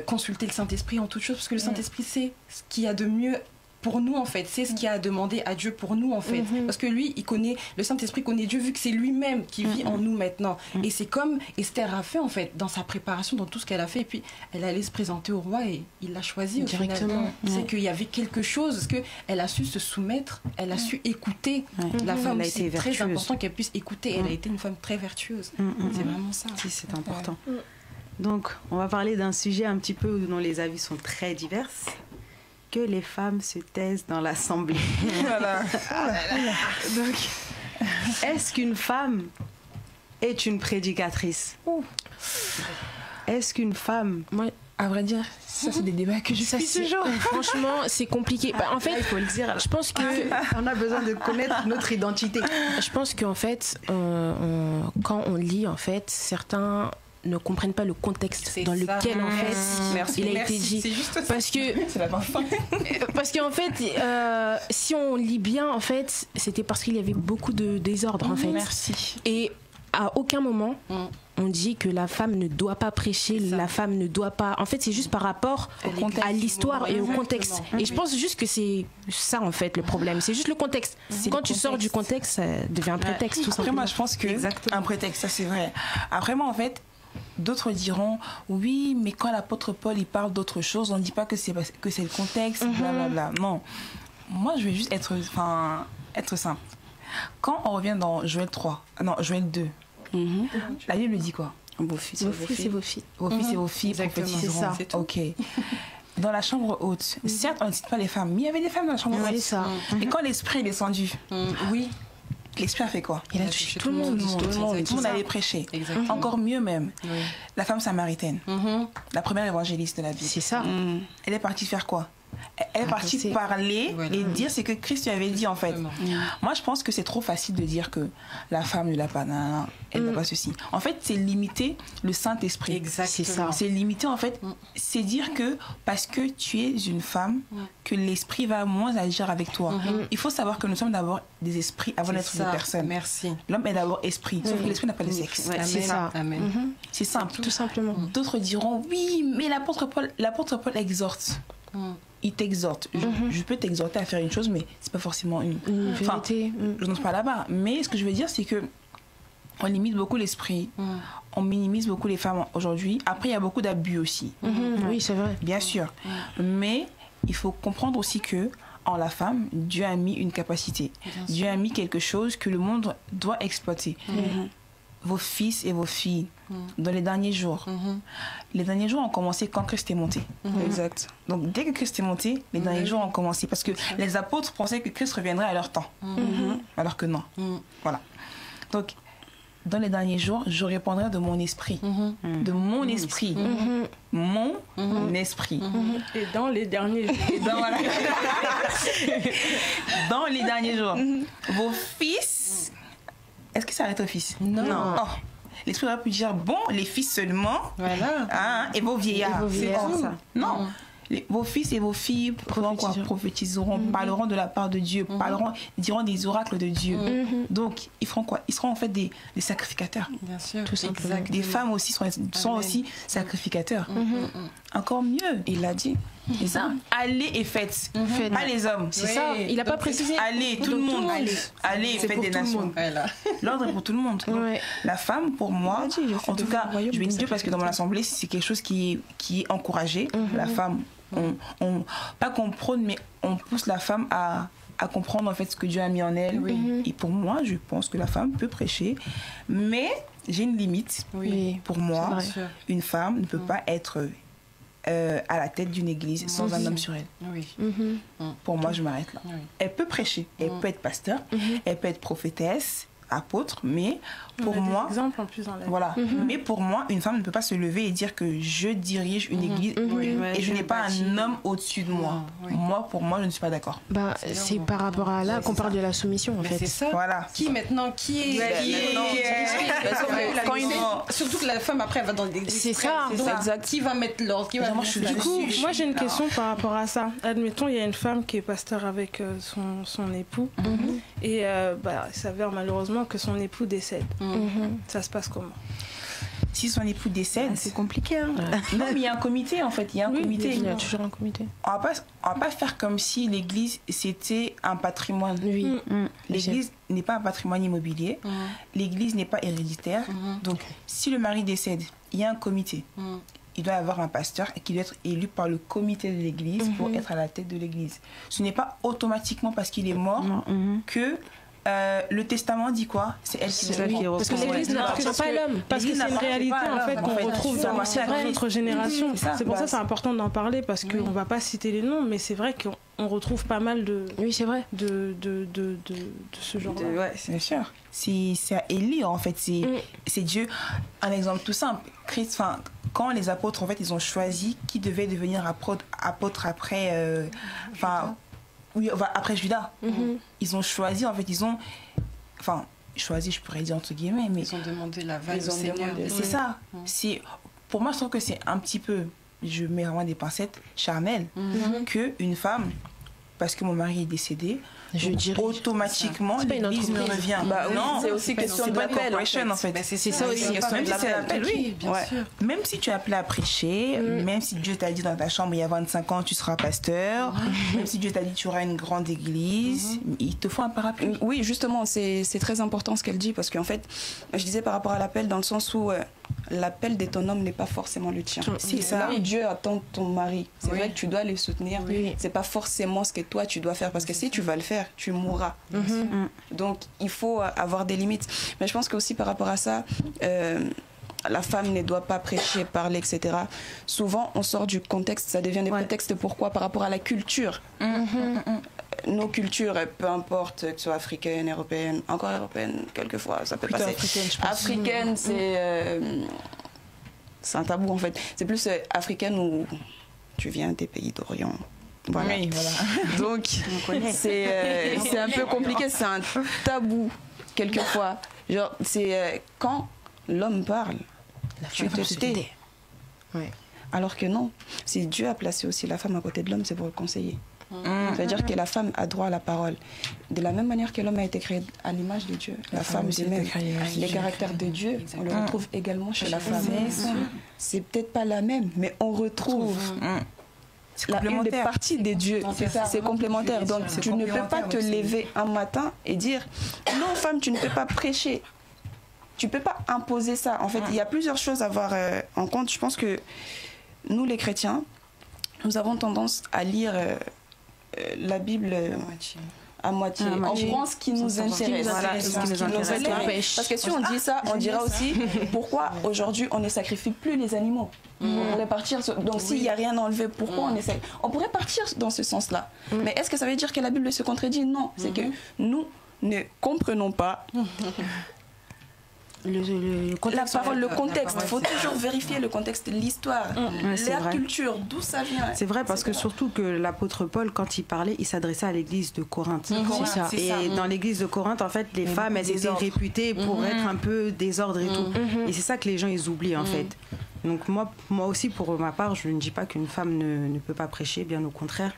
Speaker 4: consulter le Saint-Esprit en toute chose, parce que le Saint-Esprit sait ce qu'il y a de mieux pour nous en fait, c'est ce qu'il a à demander à Dieu pour nous en fait, parce que lui, le Saint-Esprit connaît Dieu vu que c'est lui-même qui vit en nous maintenant. Et c'est comme Esther a fait en fait, dans sa préparation, dans tout ce qu'elle a fait, et puis elle allait se présenter au roi et il l'a choisi directement. C'est qu'il y avait quelque chose, parce qu'elle a su se soumettre, elle a su écouter. La femme, c'est très important qu'elle puisse écouter. Elle a été une femme très vertueuse. C'est vraiment ça.
Speaker 1: Si, c'est important. Donc, on va parler d'un sujet un petit peu dont les avis sont très divers. Que les femmes se taisent dans l'assemblée. Voilà. Donc, est-ce qu'une femme est une prédicatrice? Est-ce qu'une femme...
Speaker 3: Moi, à vrai dire, ça c'est des débats que je suis toujours.
Speaker 6: Franchement, c'est compliqué. En fait,
Speaker 1: il faut le dire.
Speaker 6: Je pense que
Speaker 1: on a besoin de connaître notre identité.
Speaker 6: Je pense qu'en fait, quand on lit, en fait, certains ne comprennent pas le contexte dans lequel en fait il a été dit. C'est juste parce que c'est la fin. Parce qu'en fait si on lit bien en fait c'était parce qu'il y avait beaucoup de désordre en fait. Et à aucun moment on dit que la femme ne doit pas prêcher, la femme ne doit pas... En fait, c'est juste par rapport à l'histoire et au contexte. Et je pense juste que c'est ça, en fait, le problème. C'est juste le contexte. Quand tu sors du contexte, ça devient un prétexte, tout simplement.
Speaker 3: Après, moi, je pense que... Un prétexte, ça, c'est vrai. Après, moi, en fait, d'autres diront, oui, mais quand l'apôtre Paul, il parle d'autre chose, on ne dit pas que c'est le contexte, blablabla. Non. Moi, je vais juste être simple. Quand on revient dans Joël 2, la Bible dit quoi?
Speaker 6: Vos fils et vos filles.
Speaker 3: Vos fils et vos filles prophétiseront. C'est ça. Ok. Dans la chambre haute, certes, on ne cite pas les femmes, mais il y avait des femmes dans la chambre haute.
Speaker 6: C'est ça.
Speaker 3: Et quand l'esprit est descendu, l'esprit a fait quoi?
Speaker 6: Il a touché tout le monde.
Speaker 3: Tout le monde allait prêcher. Exactement. Encore mieux même. La femme samaritaine, la première évangéliste de la Bible.
Speaker 6: C'est ça.
Speaker 3: Elle est partie faire quoi? Elle est partie parler et dire ce que Christ lui avait dit en fait. Moi je pense que c'est trop facile de dire que la femme ne l'a pas, elle n'a pas ceci. En fait c'est limiter le Saint-Esprit.
Speaker 6: Exactement.
Speaker 3: C'est limiter en fait, c'est dire que parce que tu es une femme, que l'Esprit va moins agir avec toi. Il faut savoir que nous sommes d'abord des esprits avant d'être des personnes.
Speaker 4: Merci.
Speaker 3: L'homme est d'abord esprit, sauf que l'esprit n'a pas de sexe.
Speaker 6: C'est ça.
Speaker 3: C'est simple.
Speaker 6: Tout simplement.
Speaker 3: D'autres diront oui, mais l'apôtre Paul exhorte. il t'exhorte. Je peux t'exhorter à faire une chose, mais c'est pas forcément une
Speaker 6: vérité.
Speaker 3: Je n'entre pas là-bas. Mais ce que je veux dire, c'est que on limite beaucoup l'esprit. On minimise beaucoup les femmes aujourd'hui. Après, il y a beaucoup d'abus aussi.
Speaker 6: Oui, c'est vrai.
Speaker 3: Bien sûr. Mais il faut comprendre aussi que en la femme, Dieu a mis une capacité. Dieu a mis quelque chose que le monde doit exploiter. Vos fils et vos filles, dans les derniers jours. Les derniers jours ont commencé quand Christ est monté.
Speaker 7: Exact.
Speaker 3: Donc, dès que Christ est monté, les derniers jours ont commencé. Parce que les apôtres pensaient que Christ reviendrait à leur temps. Alors que non. Voilà. Donc, dans les derniers jours, je répondrai de mon esprit. De mon esprit. Mon esprit.
Speaker 2: Et dans les derniers jours.
Speaker 3: Dans les derniers jours. Vos fils... Est-ce que ça arrête aux fils?
Speaker 4: Non.
Speaker 3: Oh. L'esprit aurait pu dire, bon, les fils seulement.
Speaker 4: Voilà.
Speaker 3: Hein, et vos vieillards.
Speaker 1: C'est ça.
Speaker 3: Non. Vos fils et vos filles prophétiseront, parleront de la part de Dieu, diront des oracles de Dieu. Donc, ils feront quoi? Ils seront en fait des sacrificateurs.
Speaker 4: Bien sûr.
Speaker 6: Tout simplement.
Speaker 3: Des femmes aussi sont aussi sacrificateurs. Encore mieux.
Speaker 7: Il l'a dit.
Speaker 3: C'est ça. Allez et faites. Pas les hommes.
Speaker 6: C'est ça. Il n'a pas précisé.
Speaker 3: Allez, tout le monde. Allez et faites des nations.
Speaker 4: Voilà.
Speaker 3: L'ordre est pour tout le monde.
Speaker 6: Ouais.
Speaker 3: La femme, pour moi, en tout cas, je bénis Dieu parce que dans mon assemblée, c'est quelque chose qui est encouragé. La femme, pas qu'on prône, mais on pousse la femme à comprendre en fait ce que Dieu a mis en elle. Et pour moi, je pense que la femme peut prêcher, mais j'ai une limite.
Speaker 6: Oui.
Speaker 3: Pour moi,
Speaker 6: C'est vrai.
Speaker 3: une femme ne peut pas être à la tête d'une église sans un homme sur elle.
Speaker 4: Oui.
Speaker 3: Pour moi, je m'arrête là.
Speaker 4: Oui.
Speaker 3: Elle peut prêcher, elle peut être pasteur, elle peut être prophétesse, apôtre, mais pour moi,
Speaker 2: Exemple en plus dans la vie.
Speaker 3: voilà. Mais pour moi, une femme ne peut pas se lever et dire que je dirige une église et je n'ai pas un homme au-dessus de moi. Moi, pour moi, je ne suis pas d'accord.
Speaker 6: Bah, c'est par rapport à là qu'on parle de la soumission en
Speaker 4: Mais
Speaker 6: fait.
Speaker 4: c'est ça.
Speaker 3: Voilà.
Speaker 4: Qui maintenant
Speaker 3: Quand ils
Speaker 4: Surtout que la femme après elle va dans des églises.
Speaker 6: C'est ça.
Speaker 4: Donc,
Speaker 7: Exact.
Speaker 4: qui va mettre l'ordre, qui va
Speaker 3: Moi, je suis
Speaker 2: Du coup,
Speaker 3: dessus.
Speaker 2: moi j'ai une question par rapport à ça. Admettons, il y a une femme qui est pasteur avec son époux et il s'avère malheureusement que son époux décède. Ça se passe comment?
Speaker 3: Si son époux décède,
Speaker 1: C'est compliqué. Hein.
Speaker 3: non, mais il y a un comité en fait. Il y a un comité.
Speaker 6: Il y a toujours un comité.
Speaker 3: On va pas faire comme si l'église c'était un patrimoine.
Speaker 6: Oui.
Speaker 3: L'église n'est pas un patrimoine immobilier. L'église n'est pas héréditaire. Donc, si le mari décède, il y a un comité. Il doit y avoir un pasteur qui doit être élu par le comité de l'église pour être à la tête de l'église. Ce n'est pas automatiquement parce qu'il est mort que le testament dit quoi? C'est elle qui
Speaker 1: ça qui
Speaker 6: Parce que
Speaker 1: reprend.
Speaker 6: l'église n'appartient pas à l'homme.
Speaker 2: Parce que c'est une réalité en fait qu'on retrouve dans notre génération.
Speaker 3: C'est ça.
Speaker 2: C'est pour ça que c'est important d'en parler parce qu'on ne va pas citer les noms, mais c'est vrai qu'on retrouve pas mal de
Speaker 6: Oui, c'est vrai.
Speaker 2: de ce genre-là.
Speaker 1: Ouais,
Speaker 3: Bien sûr. C'est à élire en fait. C'est Dieu. Un exemple tout simple. Christ, quand les apôtres en fait ils ont choisi qui devait devenir apôtre après après Judas. Ils ont choisi en fait choisi, je pourrais dire entre guillemets, mais
Speaker 4: Ils ont demandé l'aval au Seigneur.
Speaker 3: c'est ça. Pour moi, je trouve que c'est un petit peu, je mets vraiment des pincettes, charnel, que une femme, parce que mon mari est décédé,
Speaker 6: Je
Speaker 3: donc
Speaker 6: dirais.
Speaker 3: automatiquement
Speaker 6: C'est pas une
Speaker 3: l'église me
Speaker 6: entreprise.
Speaker 3: revient.
Speaker 7: Bah oui,
Speaker 3: non,
Speaker 7: c'est aussi question
Speaker 3: c'est
Speaker 7: de
Speaker 3: pas
Speaker 7: l'appel,
Speaker 3: corporation en fait.
Speaker 4: C'est ça aussi.
Speaker 3: Même si c'est l'appel, oui.
Speaker 4: Bien sûr.
Speaker 3: Même si tu es appelé à prêcher, même si Dieu t'a dit dans ta chambre il y a 25 ans tu seras pasteur, même si Dieu t'a dit tu auras une grande église, il te faut un parapluie.
Speaker 7: Oui, justement, c'est très important ce qu'elle dit parce qu'en fait, je disais par rapport à l'appel dans le sens où l'appel de ton homme n'est pas forcément le tien.
Speaker 3: C'est ça.
Speaker 7: Là où Dieu attend ton mari, c'est
Speaker 4: Oui.
Speaker 7: vrai que tu dois le soutenir.
Speaker 6: Oui.
Speaker 7: C'est pas forcément ce que toi tu dois faire parce que si tu vas le faire, tu mourras. Donc il faut avoir des limites. Mais je pense qu'aussi par rapport à ça, la femme ne doit pas prêcher, parler, etc. Souvent, on sort du contexte, ça devient des prétextes. Pourquoi? Par rapport à la culture. Nos cultures, peu importe que ce soit africaine, européenne, encore européenne, quelquefois, ça peut
Speaker 3: Plutôt
Speaker 7: passer.
Speaker 3: africaine, je pense.
Speaker 7: Africaine, c'est un tabou en fait. C'est plus africaine où tu viens des pays d'Orient. Voilà.
Speaker 3: Oui, voilà.
Speaker 7: Donc, c'est un peu compliqué, c'est un tabou, quelquefois. Genre, c'est quand l'homme parle, tu te tais.
Speaker 6: Ouais.
Speaker 7: Alors que non, si Dieu a placé aussi la femme à côté de l'homme, c'est pour le conseiller. C'est-à-dire que la femme a droit à la parole. De la même manière que l'homme a été créé à l'image de Dieu, la femme
Speaker 3: aussi
Speaker 7: de
Speaker 3: a été
Speaker 7: même.
Speaker 3: créée à l'image de
Speaker 7: Les
Speaker 3: Dieu.
Speaker 7: caractères de Dieu, on le retrouve également chez la femme. C'est peut-être pas la même, mais on retrouve. une des parties des dieux. C'est complémentaire. Donc tu ne peux pas te lever un matin et dire non, femme, tu ne peux pas prêcher. Tu ne peux pas imposer ça. En fait, il y a plusieurs choses à avoir en compte. Je pense que nous, les chrétiens, nous avons tendance à lire la Bible à moitié. On prend ce qui nous intéresse. Parce que si on dit ça, on dira aussi pourquoi aujourd'hui on ne sacrifie plus les animaux. On pourrait partir. Donc s'il n'y a rien à enlever, pourquoi on essaie? On pourrait partir dans ce sens-là. Mais est-ce que ça veut dire que la Bible se contredit? Non. C'est que nous ne comprenons pas.
Speaker 6: Le contexte,
Speaker 7: la parole, le contexte. Il faut toujours vérifier le contexte, l'histoire, la culture, d'où ça vient.
Speaker 1: C'est vrai parce que surtout que l'apôtre Paul, quand il parlait, il s'adressait à l'église de Corinthe.
Speaker 6: C'est ça.
Speaker 1: Et dans l'église de Corinthe, en fait, les femmes, elles étaient réputées pour être un peu désordre et tout. Et c'est ça que les gens, ils oublient, en fait. Donc moi aussi, pour ma part, je ne dis pas qu'une femme ne peut pas prêcher, bien au contraire.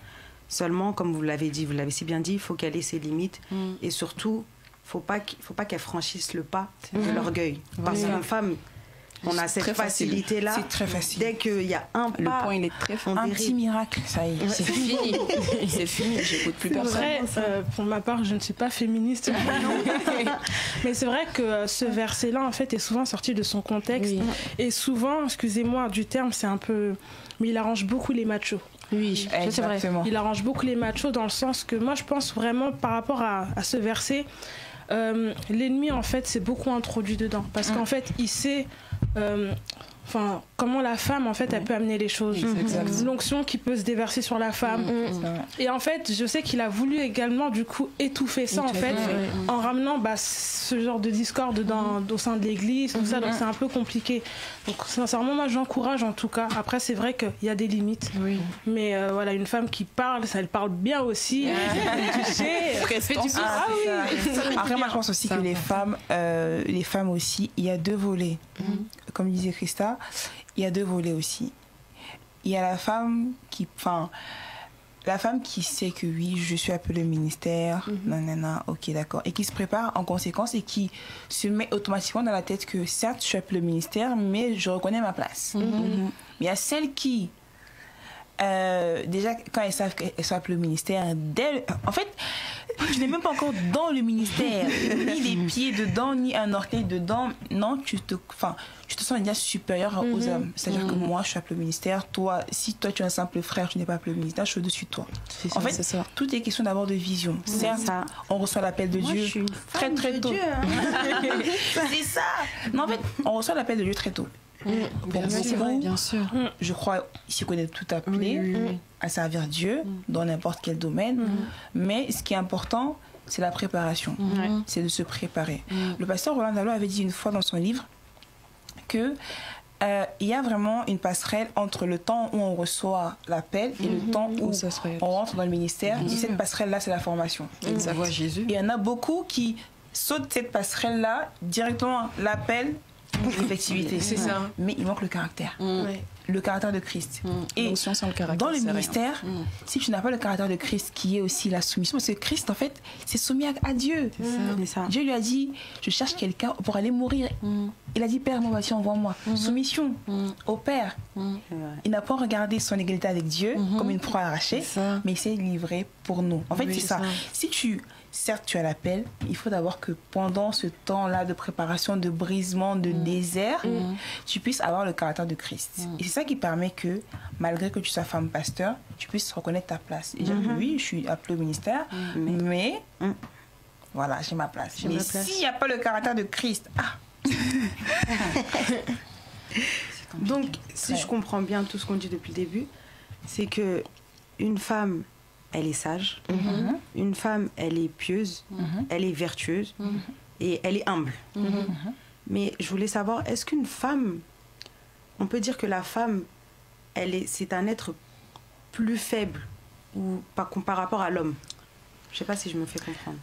Speaker 1: Seulement, comme vous l'avez dit, vous l'avez si bien dit, il faut qu'elle ait ses limites. Et surtout, faut pas qu'elle franchisse le pas de l'orgueil. Parce qu'une femme, on a cette facilité-là.
Speaker 3: C'est très facile.
Speaker 1: Dès qu'il y a un pas,
Speaker 7: le point, il est très fort.
Speaker 3: Un petit miracle, ça y est.
Speaker 6: c'est fini.
Speaker 7: C'est fini, j'écoute plus personne.
Speaker 2: C'est vrai, pour ma part, je ne suis pas féministe. Mais c'est vrai que ce verset-là, en fait, est souvent sorti de son contexte. Oui. Et souvent, excusez-moi du terme, c'est un peu... Mais il arrange beaucoup les machos.
Speaker 6: Oui, c'est vrai.
Speaker 2: Il arrange beaucoup les machos dans le sens que moi, je pense vraiment, par rapport à ce verset... l'ennemi en fait c'est beaucoup introduit dedans parce qu'en fait il sait comment la femme en fait elle peut amener les choses, l'onction qui peut se déverser sur la femme et en fait je sais qu'il a voulu également du coup étouffer ça en fait en ramenant ce genre de discorde au sein de l'église tout ça, donc c'est un peu compliqué, donc sincèrement moi j'encourage en tout cas. Après c'est vrai qu'il y a des limites, mais voilà, une femme qui parle, ça elle parle bien aussi, tu sais,
Speaker 3: après moi je pense aussi que les femmes aussi, il y a deux volets, comme disait Christa, il y a deux volets aussi. Il y a la femme qui sait que oui, je suis appelée au ministère, nanana, ok, d'accord, et qui se prépare en conséquence et qui se met automatiquement dans la tête que certes, je suis appelée au ministère, mais je reconnais ma place. Mais il y a celles qui, déjà, quand elles savent qu'elles sont appelées au ministère, en fait, tu n'es même pas encore dans le ministère, ni les pieds dedans, ni un orteil dedans. Non, tu te sens déjà supérieur aux hommes. C'est-à-dire que moi, je suis appelé au ministère. Toi, si toi, tu es un simple frère, tu n'es pas appelé au ministère, je suis au-dessus de toi. En fait, tout est question d'abord de vision. Certes, on reçoit l'appel de Dieu très, très tôt. C'est ça. Non, en fait, on reçoit l'appel de Dieu très tôt.
Speaker 4: Bien sûr.
Speaker 3: Je crois ici qu'on est tout appelé à servir Dieu dans n'importe quel domaine. Mais ce qui est important, c'est la préparation. C'est de se préparer. Le pasteur Roland Dallot avait dit une fois dans son livre que il y a vraiment une passerelle entre le temps où on reçoit l'appel et le temps où on rentre dans le ministère. Et cette passerelle-là, c'est la formation.
Speaker 4: Ça voit Jésus.
Speaker 3: Et il y en a beaucoup qui sautent cette passerelle-là directement, l'appel, l'effectivité.
Speaker 6: C'est ça.
Speaker 3: Mais il manque le caractère. Le caractère de Christ. Et
Speaker 7: le
Speaker 3: dans le ministère, si tu n'as pas le caractère de Christ qui est aussi la soumission, parce que Christ, en fait, c'est soumis à Dieu.
Speaker 1: C'est ça.
Speaker 3: Dieu lui a dit, je cherche quelqu'un pour aller mourir. Il a dit, Père, moi, voici, envoie-moi. Soumission au Père. Il n'a pas regardé son égalité avec Dieu comme une proie arrachée, mais il s'est livré pour nous. En fait, c'est ça. Si certes, tu as l'appel, il faut d'abord que pendant ce temps-là de préparation, de brisement, de désert, tu puisses avoir le caractère de Christ. Et c'est ça qui permet que, malgré que tu sois femme pasteur, tu puisses reconnaître ta place. Et dire que oui, je suis appelée au ministère, mais voilà, j'ai ma place. Mais s'il n'y a pas le caractère de Christ,
Speaker 1: donc, si je comprends bien tout ce qu'on dit depuis le début, c'est que une femme, elle est sage, une femme, elle est pieuse, elle est vertueuse et elle est humble. Mais je voulais savoir, est-ce qu'une femme, on peut dire que la femme, c'est un être plus faible ou par rapport à l'homme? Je ne sais pas si je me fais comprendre.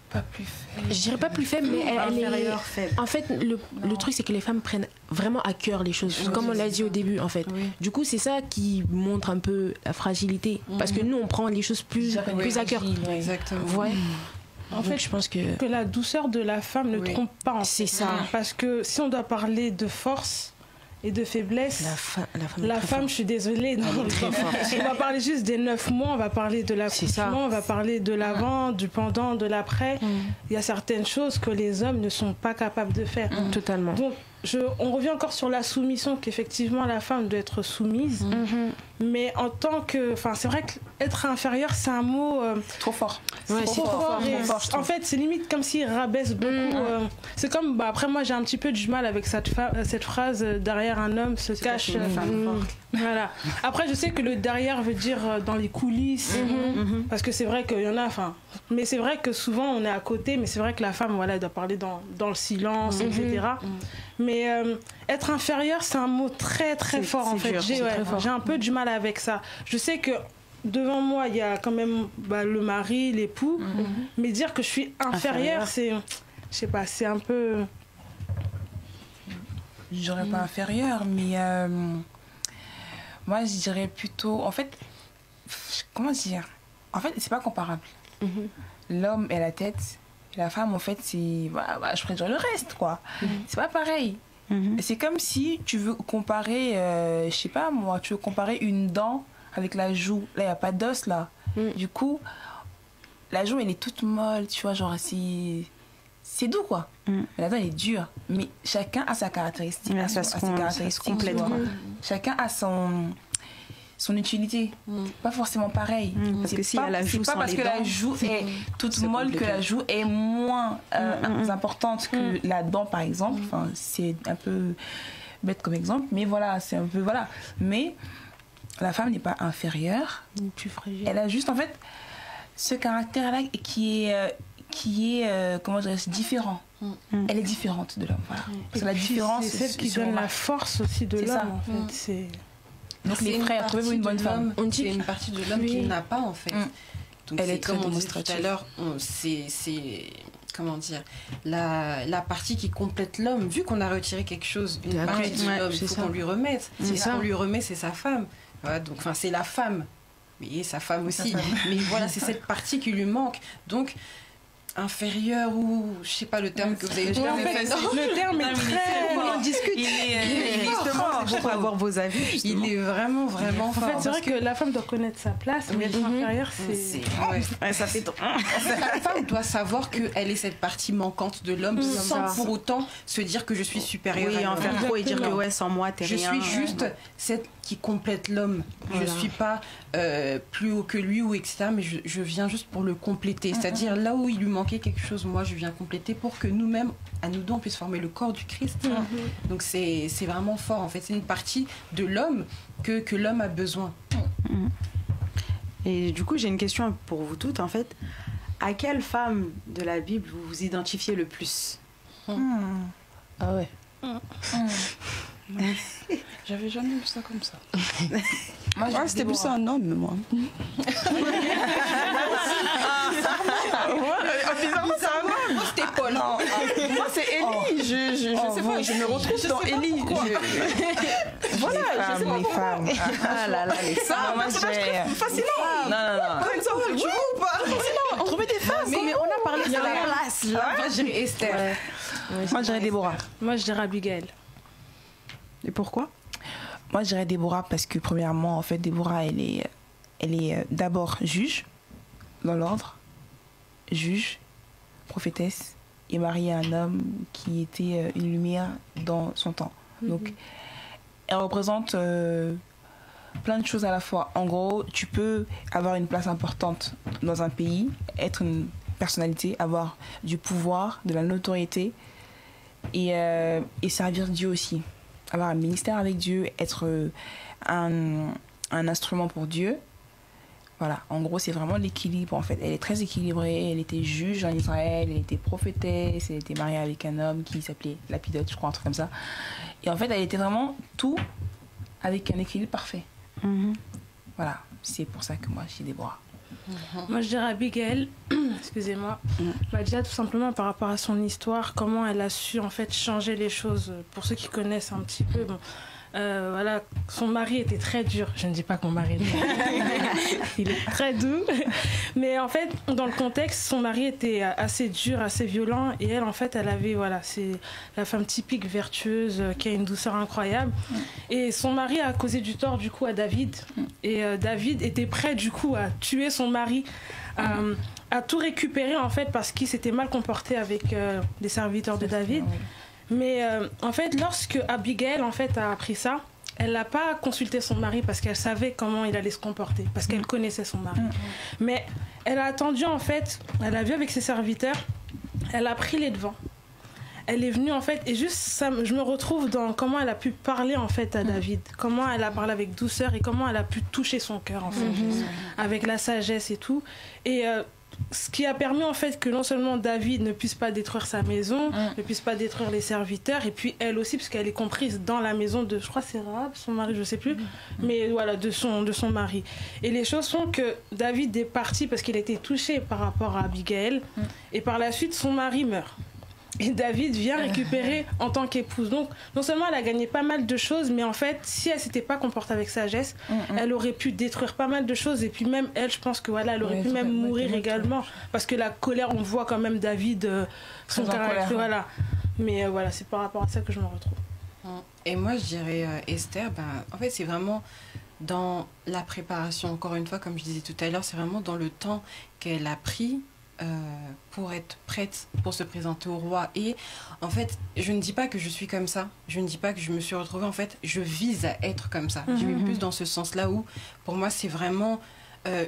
Speaker 3: Pas plus faible.
Speaker 6: Je dirais pas plus faible, mais elle est
Speaker 1: faible.
Speaker 6: En fait, le truc, c'est que les femmes prennent vraiment à cœur les choses, comme on l'a dit au début, en fait. Du coup, c'est ça qui montre un peu la fragilité. Parce que nous, on prend les choses plus à cœur.
Speaker 4: Exactement.
Speaker 6: Ouais.
Speaker 2: En fait,
Speaker 6: je pense que
Speaker 2: la douceur de la femme ne trompe pas.
Speaker 6: C'est ça.
Speaker 2: Parce que si on doit parler de force et de faiblesse. La femme, je suis désolée. Non, on va parler juste des 9 mois, on va parler de l'accouchement, on va parler de l'avant, du pendant, de l'après. Il y a certaines choses que les hommes ne sont pas capables de faire.
Speaker 6: Totalement.
Speaker 2: Donc, on revient encore sur la soumission, qu'effectivement la femme doit être soumise. Mais en tant que... Enfin, c'est vrai qu'être inférieur, c'est un mot...
Speaker 3: trop fort.
Speaker 2: Ouais, trop fort. En fait, c'est limite comme s'il rabaisse beaucoup. C'est comme... après, moi, j'ai un petit peu du mal avec cette phrase « derrière un homme se cache... une femme forte ». Voilà. Après, je sais que le derrière veut dire dans les coulisses. Parce que c'est vrai qu'il y en a... Mais c'est vrai que souvent, on est à côté. Mais c'est vrai que la femme, voilà, elle doit parler dans le silence, etc. Mais être inférieur, c'est un mot très très fort en fait. J'ai un peu du mal avec ça. Je sais que devant moi, il y a quand même le mari, l'époux. Mais dire que je suis inférieure, c'est... Je sais pas, c'est un peu...
Speaker 3: Je dirais pas inférieure, mais... moi, je dirais plutôt... En fait, comment dire? En fait, c'est pas comparable. L'homme est la tête... La femme, en fait, c'est... je préfère le reste, quoi. C'est pas pareil. C'est comme si tu veux comparer... je sais pas, moi, tu veux comparer une dent avec la joue. Là, il n'y a pas d'os, là. Du coup, la joue, elle est toute molle, tu vois, genre, c'est doux, quoi. Mais la dent, elle est dure. Mais chacun a sa caractéristique.
Speaker 1: Ça se caractérise complètement.
Speaker 3: Chacun a son utilité, pas forcément pareil.
Speaker 1: Parce que si la joue,
Speaker 3: c'est pas parce que la joue est toute molle que la joue est moins importante que la dent, par exemple. Enfin, c'est un peu bête comme exemple, mais voilà, c'est un peu voilà. Mais la femme n'est pas inférieure.
Speaker 6: Plus fragile.
Speaker 3: Elle a juste en fait ce caractère-là qui est comment dirais-je, différent. Elle est différente de l'homme. Voilà. Parce que la différence,
Speaker 2: c'est celle qui donne la force aussi de l'homme. En fait, c'est
Speaker 3: donc les frères, trouvez-vous une bonne femme.
Speaker 4: On dit une partie de l'homme qu'il n'a pas en fait. Donc
Speaker 3: elle est
Speaker 4: comme
Speaker 3: très
Speaker 4: on disait tout à l'heure, c'est comment dire, la partie qui complète l'homme. Vu qu'on a retiré quelque chose, une partie de l'homme, il faut qu'on lui remette. Et ce qu'on lui remet, c'est sa femme. Voilà, donc c'est la femme. Oui, sa femme aussi. Mais voilà, c'est cette partie qui lui manque. Donc inférieur ou je sais pas le terme que vous avez utilisé.
Speaker 2: Le terme est très...
Speaker 1: On discute. Il est justement pour avoir vos avis.
Speaker 4: Justement. Il est vraiment fort.
Speaker 2: En fait, c'est vrai que la femme doit connaître sa place, mais être inférieure, c'est...
Speaker 1: ça fait...
Speaker 4: La femme doit savoir qu'elle est cette partie manquante de l'homme sans pour autant se dire que je suis supérieure.
Speaker 1: Oui, en faire trop et dire que sans moi, t'es rien.
Speaker 4: Je suis juste cette qui complète l'homme. Voilà. Je suis pas plus haut que lui ou etc. Mais je viens juste pour le compléter. C'est-à-dire là où il lui manquait quelque chose, moi je viens compléter pour que nous-mêmes, à nous deux, on puisse former le corps du Christ. Donc c'est vraiment fort en fait. C'est une partie de l'homme que l'homme a besoin.
Speaker 1: Et du coup, j'ai une question pour vous toutes en fait. À quelle femme de la Bible vous vous identifiez le plus?
Speaker 6: Ah ouais.
Speaker 5: J'avais jamais vu ça comme ça. Moi, c'était plus un homme, moi.
Speaker 3: Bizarrement, c'est un homme.
Speaker 5: Moi, c'était Paul. Non, moi, c'est Élie. Je sais pas, je me retrouve dans Élie. Voilà, je sais pas pourquoi.
Speaker 1: Ah là là, les femmes.
Speaker 3: Moi, j'ai...
Speaker 5: Fascinant.
Speaker 3: Non.
Speaker 5: Par exemple, tu vois ou pas? Fascinant.
Speaker 1: Trouver des femmes. Mais on a parlé de la place.
Speaker 4: Moi, je dirais Esther.
Speaker 3: Moi, je dirais Déborah.
Speaker 2: Moi, je dirais Abigail.
Speaker 1: Et pourquoi?
Speaker 3: Moi, je dirais Déborah parce que, premièrement, en fait, Déborah, elle est d'abord juge, dans l'ordre, juge, prophétesse, et mariée à un homme qui était une lumière dans son temps. Donc, elle représente plein de choses à la fois. En gros, tu peux avoir une place importante dans un pays, être une personnalité, avoir du pouvoir, de la notoriété, et servir Dieu aussi. Avoir un ministère avec Dieu, être un instrument pour Dieu. Voilà, en gros, c'est vraiment l'équilibre, en fait. Elle est très équilibrée, elle était juge en Israël, elle était prophétesse, elle était mariée avec un homme qui s'appelait Lapidote, je crois, un truc comme ça. Et en fait, elle était vraiment tout avec un équilibre parfait. Voilà, c'est pour ça que moi, je suis Déborah.
Speaker 2: Moi, je dirais Abigail, excusez-moi, déjà tout simplement par rapport à son histoire, comment elle a su en fait changer les choses. Pour ceux qui connaissent un petit peu, bon, voilà, son mari était très dur. Je ne dis pas que mon mari est dur. Il est très doux. Mais en fait, dans le contexte, son mari était assez dur, assez violent. Et elle, en fait, elle avait, voilà, c'est la femme typique vertueuse qui a une douceur incroyable. Et son mari a causé du tort, du coup, à David. Et David était prêt, du coup, à tuer son mari, à tout récupérer, en fait, parce qu'il s'était mal comporté avec les serviteurs de David. Mais en fait, lorsque Abigail en fait, a appris ça, elle n'a pas consulté son mari parce qu'elle savait comment il allait se comporter, parce qu'elle connaissait son mari. Mais elle a attendu, en fait, elle a vu avec ses serviteurs, elle a pris les devants. Elle est venue, en fait, et juste ça, je me retrouve dans comment elle a pu parler, en fait, à David, comment elle a parlé avec douceur et comment elle a pu toucher son cœur, en fait, avec la sagesse et tout. Et ce qui a permis en fait que non seulement David ne puisse pas détruire sa maison, ne puisse pas détruire les serviteurs, et puis elle aussi, parce qu'elle est comprise dans la maison de, je crois c'est Rahab, son mari, je sais plus, mais voilà, de son mari. Et les choses sont que David est parti parce qu'il a été touché par rapport à Abigail, et par la suite son mari meurt. Et David vient récupérer en tant qu'épouse. Donc, non seulement elle a gagné pas mal de choses, mais en fait, si elle s'était pas comportée avec sagesse, elle aurait pu détruire pas mal de choses. Et puis même elle, je pense que voilà, elle aurait pu même mourir également. Parce que la colère, on voit quand même David, son caractère, voilà. Mais voilà, c'est par rapport à ça que je me retrouve.
Speaker 4: Et moi, je dirais Esther, en fait, c'est vraiment dans la préparation. Encore une fois, comme je disais tout à l'heure, c'est vraiment dans le temps qu'elle a pris pour être prête pour se présenter au roi. Et en fait, je ne dis pas que je suis comme ça, je ne dis pas que je me suis retrouvée, en fait, je vise à être comme ça. Je vais plus dans ce sens-là où, pour moi, c'est vraiment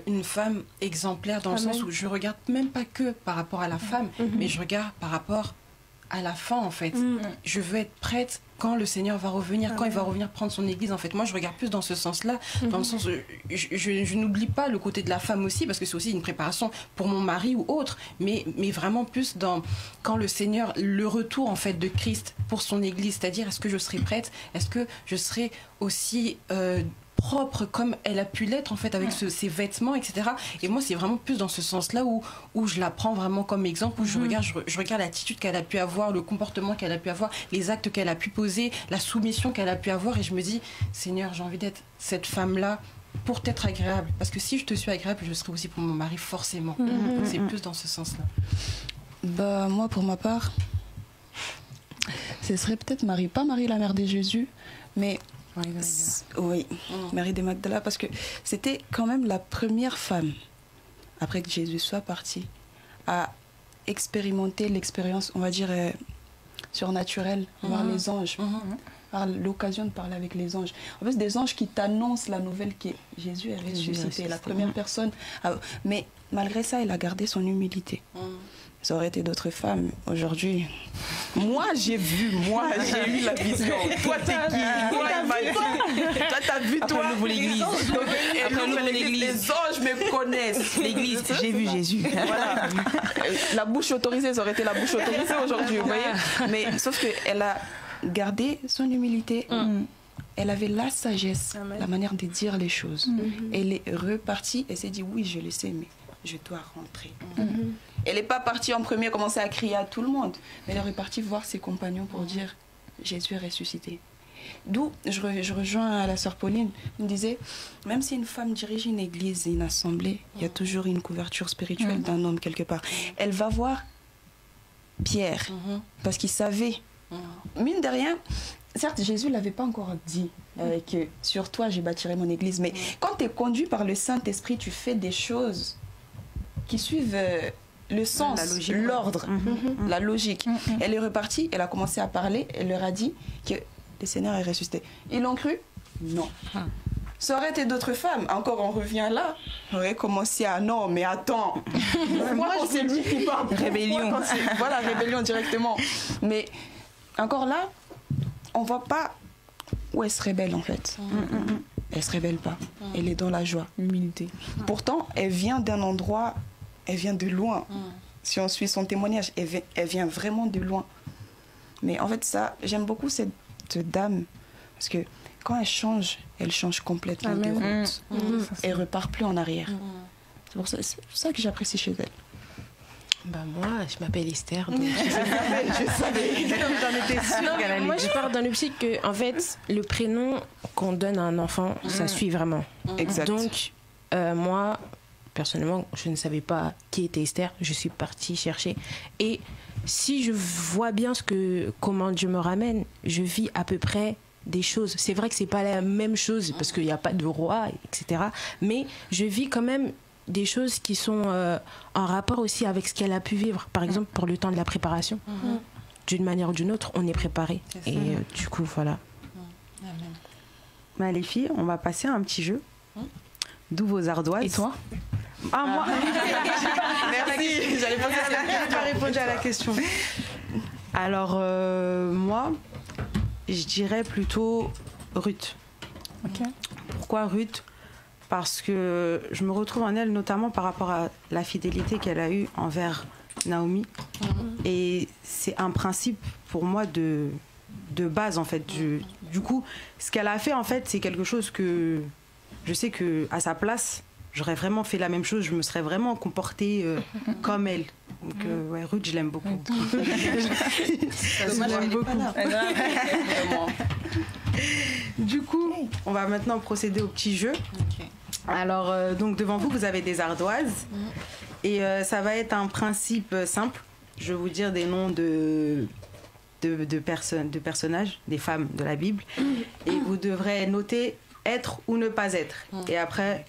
Speaker 4: une femme exemplaire dans le sens où je regarde même pas que par rapport à la femme, mais je regarde par rapport à la fin, en fait. Je veux être prête quand le Seigneur va revenir, quand il va revenir prendre son église. En fait, moi, je regarde plus dans ce sens-là, dans le sens où je n'oublie pas le côté de la femme aussi, parce que c'est aussi une préparation pour mon mari ou autre, mais vraiment plus dans quand le Seigneur, le retour, en fait, de Christ pour son église, c'est-à-dire, est-ce que je serai prête, est-ce que je serai aussi propre comme elle a pu l'être en fait avec ses vêtements, etc. Et moi c'est vraiment plus dans ce sens-là où je la prends vraiment comme exemple, où je regarde l'attitude qu'elle a pu avoir, le comportement qu'elle a pu avoir, les actes qu'elle a pu poser, la soumission qu'elle a pu avoir, et je me dis, Seigneur, j'ai envie d'être cette femme-là pour t'être agréable, parce que si je te suis agréable, je le serai aussi pour mon mari forcément. C'est plus dans ce sens-là.
Speaker 5: Bah moi pour ma part, ce serait peut-être Marie, pas Marie la mère de Jésus, mais oui, Marie de Magdala, parce que c'était quand même la première femme, après que Jésus soit parti, à expérimenter l'expérience, on va dire, surnaturelle, voir les anges, par l'occasion de parler avec les anges. En fait, c'est des anges qui t'annoncent la nouvelle que Jésus est ressuscité, la première personne. Mais malgré ça, elle a gardé son humilité. Ça aurait été d'autres femmes aujourd'hui. Moi, j'ai eu la vision. Toi, t'es qui? Toi, t'as vu, toi.
Speaker 3: Après, l'église.
Speaker 5: Les anges me connaissent.
Speaker 3: L'église, j'ai vu Jésus.
Speaker 5: Voilà. La bouche autorisée, ça aurait été la bouche autorisée aujourd'hui, vous voyez. Mais sauf qu'elle a gardé son humilité. Elle avait la sagesse, la manière de dire les choses. Elle est repartie et s'est dit, oui, je le sais, mais je dois rentrer. Elle n'est pas partie en premier commencer à crier à tout le monde, mais elle est repartie voir ses compagnons pour dire Jésus est ressuscité. D'où je rejoins la sœur Pauline, elle me disait, même si une femme dirige une église, une assemblée, il y a toujours une couverture spirituelle d'un homme quelque part. Elle va voir Pierre, parce qu'il savait, mine de rien, certes Jésus ne l'avait pas encore dit, que sur toi je bâtirai mon église, mais quand tu es conduit par le Saint-Esprit, tu fais des choses qui suivent le sens, l'ordre, la logique. Elle est repartie, elle a commencé à parler, elle leur a dit que le Seigneur est ressuscité. Ils l'ont cru? Non. Ça aurait été d'autres femmes, encore on revient là, on aurait commencé à non, mais attends, moi c'est lui qui parle.
Speaker 3: Rébellion.
Speaker 5: Voilà, rébellion directement. Mais encore là, on voit pas où elle se rébelle en fait. Elle se rébelle pas, elle est dans la joie, l'humilité. Pourtant, elle vient d'un endroit, elle vient de loin. Si on suit son témoignage, elle vient vraiment de loin. Mais en fait, ça, j'aime beaucoup cette dame, parce que quand elle change complètement de route. Elle repart plus en arrière. C'est pour ça que j'apprécie chez elle.
Speaker 6: Moi, je m'appelle Esther. Donc...
Speaker 1: Je savais, j'en étais sûre qu'elle allait
Speaker 6: Moi,
Speaker 1: dire.
Speaker 6: je pars dans l'optique que, en fait, le prénom qu'on donne à un enfant, ça suit vraiment.
Speaker 3: Exact.
Speaker 6: Donc, moi, personnellement, je ne savais pas qui était Esther. Je suis partie chercher. Et si je vois bien comment Dieu me ramène, je vis à peu près des choses. C'est vrai que c'est pas la même chose parce qu'il n'y a pas de roi, etc. Mais je vis quand même des choses qui sont en rapport aussi avec ce qu'elle a pu vivre. Par exemple, pour le temps de la préparation. D'une manière ou d'une autre, on est préparé. Et du coup, voilà.
Speaker 1: Les filles, on va passer à un petit jeu. D'où vos ardoises.
Speaker 3: Et toi?
Speaker 1: Ah, moi.
Speaker 3: Merci. J'allais poser cette question.
Speaker 1: Elle a répondu à la question. Alors, moi, je dirais plutôt Ruth.
Speaker 3: Ok.
Speaker 1: Pourquoi Ruth? Parce que je me retrouve en elle, notamment par rapport à la fidélité qu'elle a eue envers Naomi. Et c'est un principe pour moi de base, en fait. Du coup, ce qu'elle a fait, en fait, c'est quelque chose que je sais qu'à sa place, j'aurais vraiment fait la même chose. Je me serais vraiment comportée comme elle. Donc, ouais, Ruth, je l'aime beaucoup.
Speaker 5: Je l'aime beaucoup.
Speaker 1: Du coup, on va maintenant procéder au petit jeu. Alors, donc devant vous, vous avez des ardoises. Et ça va être un principe simple. Je vais vous dire des noms de personnages, des femmes de la Bible. Et vous devrez noter être ou ne pas être. Et après,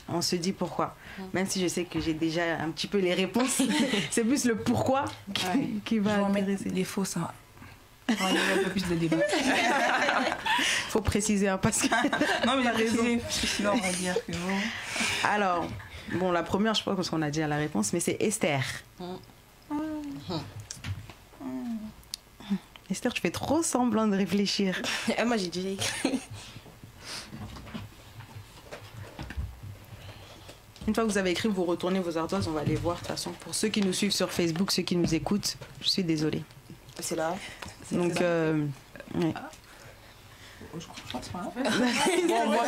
Speaker 1: on se dit pourquoi. Même si je sais que j'ai déjà un petit peu les réponses. C'est plus le pourquoi qui va intéresser.
Speaker 3: Les faux, ça. On va y avoir un peu plus de débat.
Speaker 1: Faut préciser, hein, parce que...
Speaker 3: Non, mais il a raison. Parce que sinon, on va dire que bon.
Speaker 1: Alors, bon, la première, je crois qu'on a déjà la réponse, mais c'est Esther. Esther, tu fais trop semblant de réfléchir.
Speaker 6: Moi, j'ai déjà écrit.
Speaker 1: Une fois que vous avez écrit, vous retournez vos ardoises, on va les voir de toute façon. Pour ceux qui nous suivent sur Facebook, ceux qui nous écoutent, je suis désolée.
Speaker 3: C'est là.
Speaker 1: Donc, ouais.
Speaker 3: Je crois que c'est par là. Bon, moi,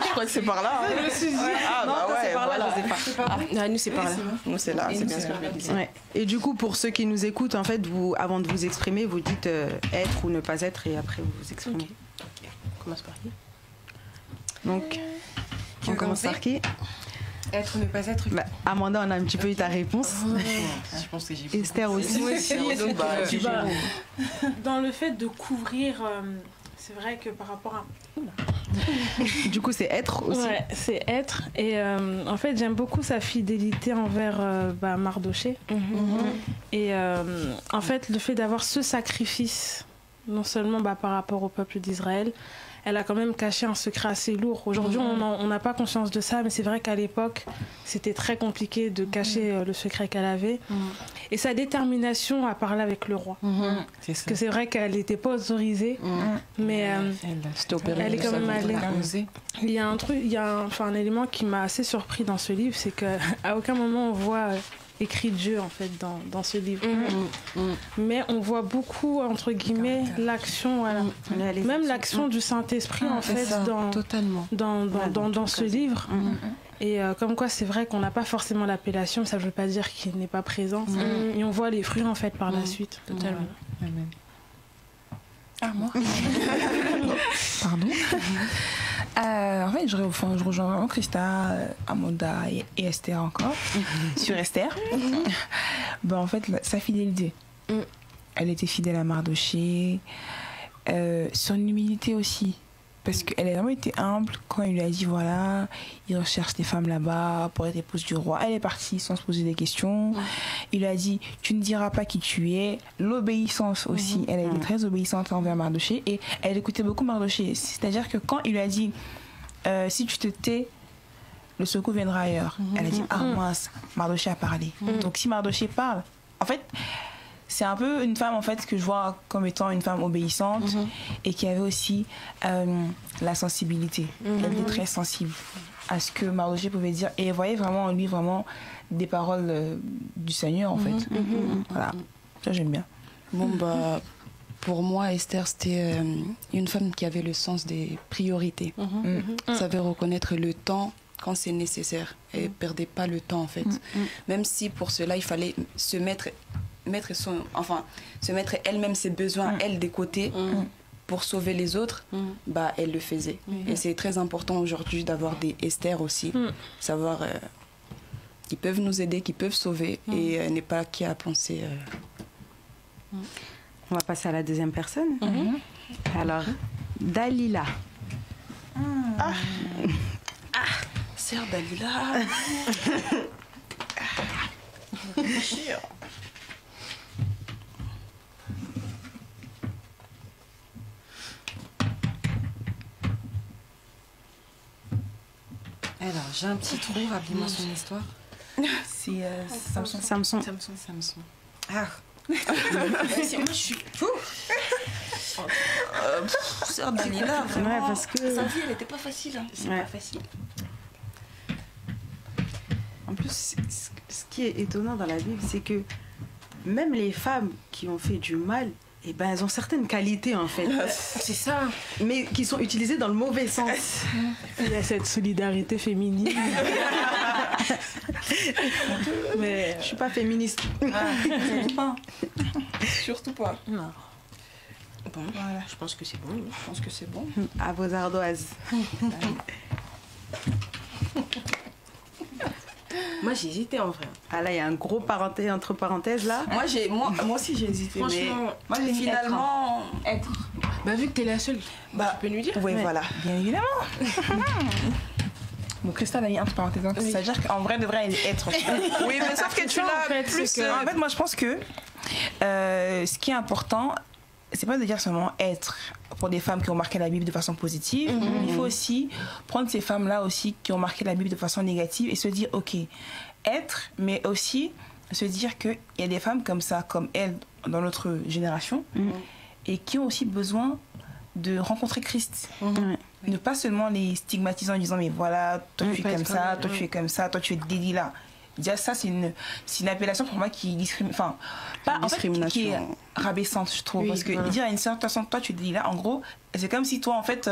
Speaker 3: je crois que c'est par là.
Speaker 1: Je me suis dit, non,
Speaker 3: bah ouais,
Speaker 1: c'est par là,
Speaker 3: voilà.
Speaker 1: je sais pas.
Speaker 6: Nous, c'est par là.
Speaker 3: Nous, c'est là, c'est bien ce que je me disais.
Speaker 1: Ouais. Et du coup, pour ceux qui nous écoutent, en fait, vous, avant de vous exprimer, vous dites être ou ne pas être, et après vous vous exprimez.
Speaker 6: On commence par qui?
Speaker 1: Donc, on commence par qui?
Speaker 4: Être ou ne pas être.
Speaker 1: Amanda, on a un petit peu eu ta réponse.
Speaker 4: Je pense que j'ai
Speaker 1: Esther aussi.
Speaker 4: Donc,
Speaker 2: Dans le fait de couvrir, c'est vrai que par rapport à...
Speaker 1: Du coup, c'est être aussi.
Speaker 2: Ouais, c'est être. Et en fait, j'aime beaucoup sa fidélité envers Mardoché. Et en fait, le fait d'avoir ce sacrifice, non seulement par rapport au peuple d'Israël, elle a quand même caché un secret assez lourd. Aujourd'hui, on n'a pas conscience de ça, mais c'est vrai qu'à l'époque, c'était très compliqué de cacher le secret qu'elle avait. Et sa détermination à parler avec le roi. Parce que c'est vrai qu'elle n'était pas autorisée, mais elle est quand même allée. Il y a un truc, un élément qui m'a assez surpris dans ce livre, c'est qu'à aucun moment on voit écrit Dieu en fait dans ce livre. Mais on voit beaucoup, entre guillemets, l'action, voilà. Même l'action du Saint-Esprit en fait dans ce livre. Et comme quoi c'est vrai qu'on n'a pas forcément l'appellation, ça ne veut pas dire qu'il n'est pas présent. Et on voit les fruits en fait par la suite. Totalement.
Speaker 3: Ah, moi Pardon. En fait, je rejoins vraiment Christa, Amanda et Esther encore. Sur Esther. En fait, sa fidélité. Elle était fidèle à Mardoché. Son humilité aussi. Parce qu'elle a vraiment été humble quand il lui a dit voilà, il recherche des femmes là-bas pour être épouse du roi. Elle est partie sans se poser des questions. Il lui a dit tu ne diras pas qui tu es. L'obéissance aussi. Elle a été très obéissante envers Mardoché et elle écoutait beaucoup Mardoché. C'est-à-dire que quand il lui a dit si tu te tais, le secours viendra ailleurs. Elle a dit ah mince, Mardoché a parlé. Donc si Mardoché parle, en fait. C'est un peu une femme en fait que je vois comme étant une femme obéissante et qui avait aussi la sensibilité. Elle était très sensible à ce que Mardoché pouvait dire et elle voyait vraiment en lui vraiment des paroles du Seigneur en fait. Voilà, ça j'aime bien.
Speaker 5: Pour moi, Esther, c'était une femme qui avait le sens des priorités. Savait reconnaître le temps quand c'est nécessaire. Elle ne perdait pas le temps, en fait. Même si pour cela, il fallait se mettre elle-même ses besoins, elle, des côtés, pour sauver les autres, bah, elle le faisait. Et c'est très important aujourd'hui d'avoir des Esther aussi. Savoir qui peuvent nous aider, qui peuvent sauver, et n'est pas qui a pensé...
Speaker 1: On va passer à la deuxième personne. Alors, Dalila.
Speaker 7: Sœur Dalila.
Speaker 4: Alors, j'ai un petit trou, rappelez-moi son histoire.
Speaker 3: C'est Samson.
Speaker 4: Samson. Ah. Moi, je suis...
Speaker 7: Sœur Dalila, vraiment.
Speaker 1: Ouais, parce que...
Speaker 7: Sa vie, elle n'était pas facile. Hein.
Speaker 1: C'est pas facile. En plus, ce qui est étonnant dans la Bible, c'est que même les femmes qui ont fait du mal, eh ben, elles ont certaines qualités, en fait.
Speaker 6: C'est ça.
Speaker 1: Mais qui sont utilisées dans le mauvais sens.
Speaker 2: Il y a cette solidarité féminine. Mais
Speaker 1: Je suis pas féministe.
Speaker 7: Surtout pas.
Speaker 6: Non. Bon, voilà, je pense que c'est bon.
Speaker 7: Je pense que c'est bon.
Speaker 1: À vos ardoises.
Speaker 6: Moi, j'ai hésité en vrai.
Speaker 1: Ah là, il y a un gros parenthèse, entre parenthèses, là.
Speaker 7: Moi aussi, j'ai hésité.
Speaker 6: Franchement,
Speaker 7: mais moi, j'ai finalement...
Speaker 3: Être.
Speaker 6: Bah, vu que t'es la seule,
Speaker 7: Bah,
Speaker 6: tu peux nous dire.
Speaker 7: oui, voilà.
Speaker 3: Bien évidemment. Bon, Christelle a mis entre parenthèses. Donc,
Speaker 6: Oui.
Speaker 3: ça veut dire qu'en vrai, devrait être.
Speaker 7: Oui, mais sauf que tu l'as
Speaker 2: fait,
Speaker 7: plus...
Speaker 2: c'est que-
Speaker 3: En fait, moi, je pense que ce qui est important, c'est pas de dire seulement être pour des femmes qui ont marqué la Bible de façon positive. Il faut aussi prendre ces femmes-là aussi qui ont marqué la Bible de façon négative et se dire, ok, être, mais aussi se dire qu'il y a des femmes comme ça, comme elles, dans notre génération, et qui ont aussi besoin de rencontrer Christ. Ne pas seulement les stigmatiser en disant, mais voilà, toi tu es comme ça, toi tu es comme ça, toi tu es Dalila. Déjà, ça, c'est une appellation pour moi qui discrimine. Enfin, pas en fait, qui est rabaissante, je trouve.
Speaker 6: Oui,
Speaker 3: parce que
Speaker 6: voilà.
Speaker 3: dire à une sœur, de toute façon, toi, tu es Dalila, en gros, c'est comme si toi, en fait,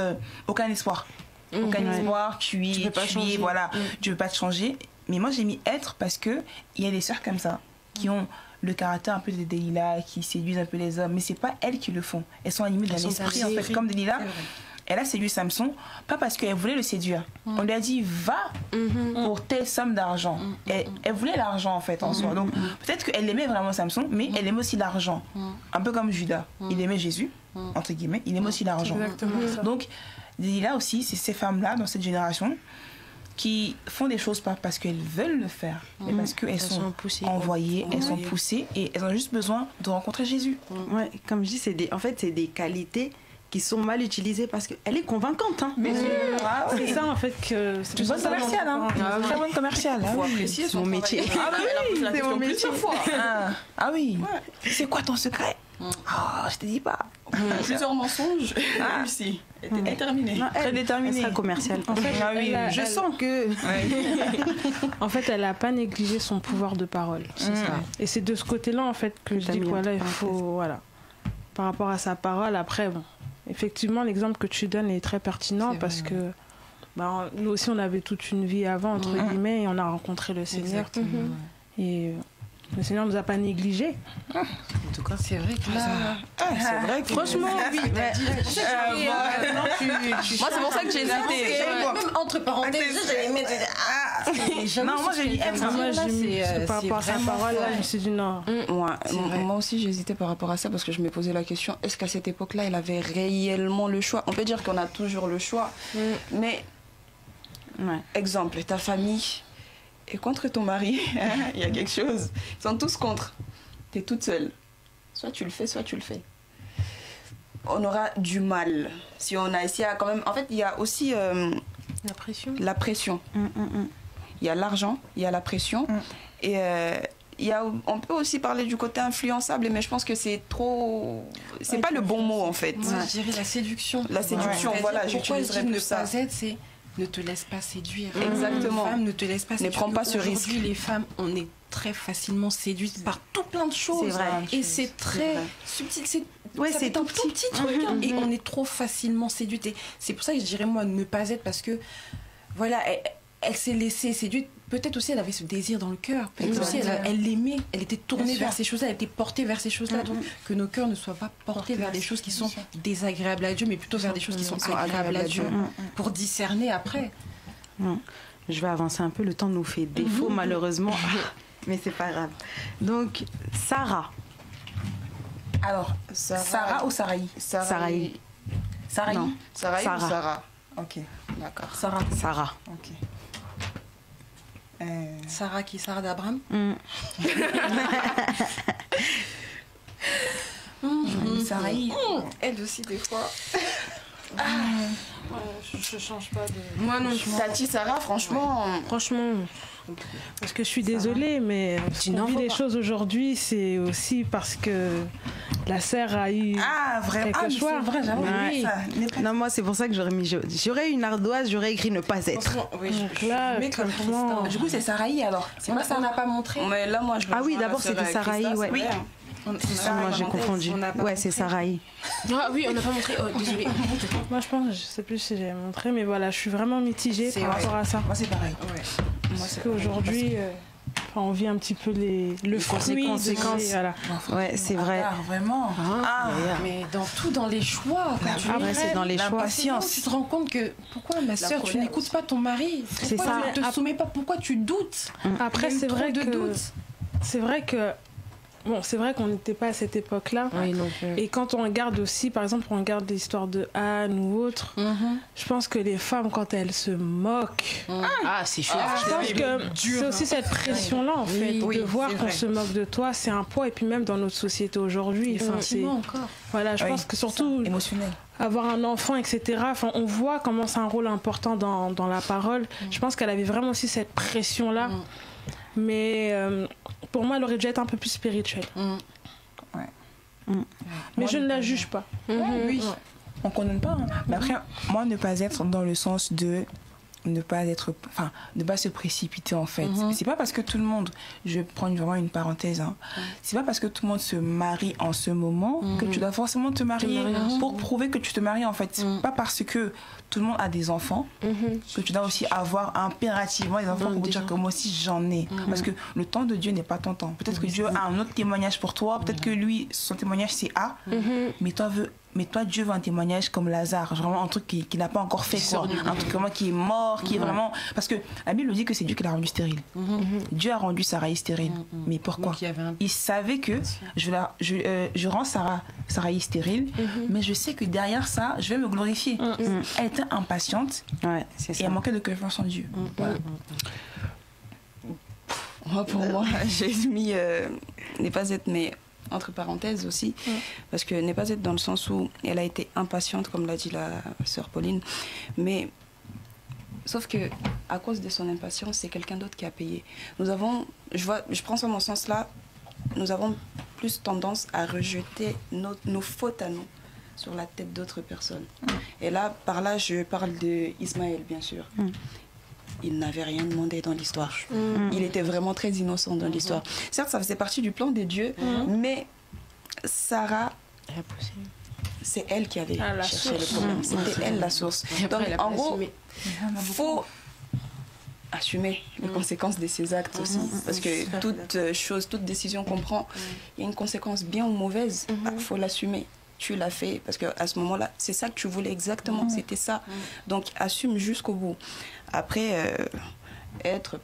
Speaker 3: aucun espoir. Aucun espoir, tu
Speaker 6: peux pas changer.
Speaker 3: voilà, tu veux pas te changer. Mais moi, j'ai mis être parce que il y a des sœurs comme ça qui ont le caractère un peu de Dalila, qui séduisent un peu les hommes, mais c'est pas elles qui le font. Elles sont animées d'un
Speaker 6: Elles sont
Speaker 3: esprit, en fait,
Speaker 6: séduites.
Speaker 3: comme Dalila. Elle a séduit Samson, pas parce qu'elle voulait le séduire. On lui a dit, va pour telle somme d'argent. Elle voulait l'argent, en fait, en soi. Donc, peut-être qu'elle aimait vraiment Samson, mais elle aimait aussi l'argent. Un peu comme Judas. Il aimait Jésus, entre guillemets, il aimait aussi l'argent.
Speaker 2: exactement ça.
Speaker 3: Donc, là aussi, c'est ces femmes-là, dans cette génération, qui font des choses pas parce qu'elles veulent le faire, mais parce qu'elles sont
Speaker 6: poussées.
Speaker 3: envoyées, elles sont poussées, et elles ont juste besoin de rencontrer Jésus.
Speaker 1: Ouais, comme je dis, en fait, c'est des qualités qui sont mal utilisées parce qu'elle est convaincante. Hein.
Speaker 2: C'est ça en fait que
Speaker 3: Tu es bonne commerciale, hein? Très bonne commerciale.
Speaker 7: Il faut
Speaker 3: Ah oui.
Speaker 7: apprécier
Speaker 1: C'est
Speaker 7: son
Speaker 1: mon métier.
Speaker 7: travail. Ah, elle a posé la
Speaker 1: C'est mon
Speaker 7: question plusieurs
Speaker 1: métier.
Speaker 7: fois.
Speaker 3: Ah oui. C'est quoi ton secret? Je te dis pas.
Speaker 7: Plusieurs mensonges. Réussi. Elle était déterminée.
Speaker 1: Non,
Speaker 3: Très
Speaker 1: elle
Speaker 3: déterminée.
Speaker 1: sera commerciale.
Speaker 2: En fait,
Speaker 3: Ah oui,
Speaker 2: elle a-
Speaker 1: Je sens que...
Speaker 2: En fait, elle n'a pas négligé son pouvoir de parole.
Speaker 6: C'est ça.
Speaker 2: Et c'est de ce côté-là, en fait, que je
Speaker 1: T'as
Speaker 2: dis
Speaker 1: mis
Speaker 2: que voilà, il
Speaker 1: entre
Speaker 2: faut,
Speaker 1: parenthèses.
Speaker 2: voilà, par rapport à sa parole, après, bon, effectivement, l'exemple que tu donnes est très pertinent
Speaker 4: C'est
Speaker 2: parce
Speaker 4: vrai,
Speaker 2: que bah, nous aussi, on avait toute une vie avant, entre guillemets, et on a rencontré le Seigneur.
Speaker 4: Exactement.
Speaker 2: Et le Seigneur ne nous a pas négligés.
Speaker 4: En tout cas, c'est vrai que là...
Speaker 7: C'est vrai que...
Speaker 2: Franchement, oui.
Speaker 7: Moi, c'est pour ça que j'ai hésité.
Speaker 4: Même entre parenthèses, j'avais mis...
Speaker 3: Non, moi j'ai mis être.
Speaker 2: Moi, j'ai mis
Speaker 4: c'est
Speaker 2: par rapport à sa
Speaker 4: vraiment
Speaker 2: parole, là,
Speaker 4: fort.
Speaker 2: je me suis dit non.
Speaker 5: Moi aussi, j'hésitais par rapport à ça parce que je me posais la question, est-ce qu'à cette époque-là, elle avait réellement le choix? On peut dire qu'on a toujours le choix, mais
Speaker 1: Ouais.
Speaker 5: exemple, ta famille est contre ton mari, il y a quelque chose. Ils sont tous contre. Tu es toute seule. Soit tu le fais, soit tu le fais. On aura du mal. Si on a essayé à quand même... En fait, il y a aussi
Speaker 6: La pression.
Speaker 5: la pression. Il y a l'argent, il y a la pression. Et on peut aussi parler du côté influençable, mais je pense que c'est trop... C'est pas le bon mot, en fait.
Speaker 4: Moi, je dirais la séduction.
Speaker 5: La séduction,
Speaker 4: C'est-à-dire,
Speaker 5: voilà,
Speaker 4: pourquoi
Speaker 5: j'utiliserais
Speaker 4: je dis
Speaker 5: plus
Speaker 4: ne
Speaker 5: ça.
Speaker 4: pas être, c'est ne te laisse pas séduire.
Speaker 5: Exactement.
Speaker 4: Femme, ne te laisse pas séduire.
Speaker 5: prends pas ce
Speaker 4: Aujourd'hui,
Speaker 5: risque.
Speaker 4: les femmes, on est très facilement séduites par tout plein de choses.
Speaker 1: C'est vrai.
Speaker 4: Et c'est très
Speaker 1: vrai.
Speaker 4: subtil.
Speaker 1: Ouais,
Speaker 4: Ça
Speaker 1: c'est
Speaker 4: peut être un
Speaker 1: tout
Speaker 4: tout
Speaker 1: petit.
Speaker 4: petit truc. Hein, et on est trop facilement séduite. Et c'est pour ça que je dirais, moi, ne pas être parce que, voilà, elle s'est laissée séduire. Peut-être aussi elle avait ce désir dans le cœur. Peut-être aussi elle l'aimait. Elle était tournée vers ces choses-là. Elle était portée vers ces choses-là. Donc que nos cœurs ne soient pas portés vers des choses qui sont désagréables à Dieu, mais plutôt vers des choses qui sont agréables à Dieu. Pour discerner après.
Speaker 1: Je vais avancer un peu. Le temps nous fait défaut malheureusement. Mais c'est pas grave. Donc Sarah.
Speaker 3: Alors, Sarah ou Sarahi?
Speaker 1: Sarahi.
Speaker 3: Sarahi.
Speaker 1: Non.
Speaker 7: Sarahi ou
Speaker 1: Sarah.
Speaker 7: Sarah?
Speaker 3: Ok.
Speaker 7: D'accord.
Speaker 1: Sarah.
Speaker 3: Ok.
Speaker 4: Sarah qui Sarah d'Abraham.
Speaker 3: Sarahi.
Speaker 7: Elle aussi des fois.
Speaker 2: Je change pas de...
Speaker 4: Moi non.
Speaker 7: Tati Sarah, franchement.
Speaker 2: Franchement, parce que je suis désolée, mais si on vit des choses aujourd'hui, c'est aussi parce que la sœur a eu quelque chose.
Speaker 3: C'est vrai, j'avoue.
Speaker 1: Oui. Non, moi, c'est pour ça que j'aurais eu une ardoise, j'aurais écrit ne pas être.
Speaker 4: Oui,
Speaker 2: Donc là, clairement,
Speaker 3: Du coup, c'est Sarahi alors. C'est pas ça.
Speaker 4: On n'a pas montré.
Speaker 7: Mais là, moi, je
Speaker 1: Ah oui,
Speaker 7: rejoins
Speaker 1: d'abord,
Speaker 7: la sœur
Speaker 1: c'était Sarahi,
Speaker 7: Christa,
Speaker 1: ouais.
Speaker 7: c'est vrai, hein.
Speaker 1: Moi, j'ai confondu. Ouais, c'est Sarahi.
Speaker 6: Ah oui, on n'a pas montré. Oh, désolé.
Speaker 2: moi je pense, je sais plus si j'ai montré, mais voilà, je suis vraiment mitigée par rapport à ça.
Speaker 3: Moi, c'est pareil.
Speaker 2: Parce qu'aujourd'hui, on vit un petit peu le fruit
Speaker 1: les conséquences.
Speaker 2: Voilà.
Speaker 1: Ouais, c'est vrai.
Speaker 3: Vraiment.
Speaker 4: Mais dans les choix. Quand tu
Speaker 1: Après, c'est dans les choix.
Speaker 3: Patience.
Speaker 4: tu te rends compte que pourquoi ma sœur tu n'écoutes pas ton mari?
Speaker 1: C'est
Speaker 4: Pourquoi
Speaker 1: ça.
Speaker 4: tu ne te soumets pas? Pourquoi tu doutes?
Speaker 2: Après, c'est vrai
Speaker 4: de
Speaker 2: que
Speaker 4: doutes.
Speaker 2: c'est vrai que bon, c'est vrai qu'on n'était pas à cette époque-là.
Speaker 6: Oui, non.
Speaker 2: Et quand on regarde aussi, par exemple, on regarde l'histoire de Anne ou autre, je pense que les femmes, quand elles se moquent,
Speaker 6: Ah, c'est chaud.
Speaker 2: je pense que c'est aussi cette pression-là, en fait, de voir qu'on se moque de toi, c'est un poids. Et puis même dans notre société aujourd'hui, enfin, c'est
Speaker 4: encore.
Speaker 2: voilà, je pense que surtout
Speaker 3: Émotionnel.
Speaker 2: avoir un enfant, etc. Enfin, on voit comment c'est un rôle important dans la parole. Je pense qu'elle avait vraiment aussi cette pression-là. Mais pour moi, elle aurait dû être un peu plus spirituelle. Mais je ne la juge pas.
Speaker 3: Oui. On condamne pas. Mais après, moi, ne pas être dans le sens de ne pas se précipiter en fait. C'est pas parce que tout le monde, je prends vraiment une parenthèse, c'est pas parce que tout le monde se marie en ce moment que tu dois forcément te marier pour prouver que tu te maries en fait. C'est pas parce que tout le monde a des enfants que tu dois aussi avoir impérativement des enfants pour dire que moi aussi j'en ai. Parce que le temps de Dieu n'est pas ton temps. Peut-être que Dieu a un autre témoignage pour toi, peut-être que lui, son témoignage c'est A, mais toi, Dieu veut un témoignage comme Lazare, vraiment un truc qui n'a pas encore fait, quoi. Un truc vraiment qui est mort, qui est vraiment... Parce que la Bible dit que c'est Dieu qui l'a rendu stérile. Dieu a rendu Sarahi stérile. Mais pourquoi? Il savait que je rends Sarahi stérile, mais je sais que derrière ça, je vais me glorifier. Elle était impatiente et elle manquait de confiance en Dieu. Voilà.
Speaker 7: Moi, pour moi, j'ai mis ne pas être, mais entre parenthèses aussi, parce que ne pas être dans le sens où elle a été impatiente, comme l'a dit la sœur Pauline, mais sauf que à cause de son impatience, c'est quelqu'un d'autre qui a payé. Nous avons, je prends ça dans mon sens là, nous avons plus tendance à rejeter nos fautes à nous sur la tête d'autres personnes. Et là, par là, je parle d'Ismaël, bien sûr. Il n'avait rien demandé dans l'histoire. Il était vraiment très innocent dans l'histoire. Certes, ça faisait partie du plan de Dieu, mais Sarah, c'est elle qui avait cherché le problème. C'était elle la source. Donc, en gros, il faut assumer les conséquences de ses actes aussi. Parce que toute décision qu'on prend, il y a une conséquence bien ou mauvaise. Il faut l'assumer. Tu l'as fait parce qu'à ce moment-là, c'est ça que tu voulais exactement, c'était ça. Donc, assume jusqu'au bout. Après,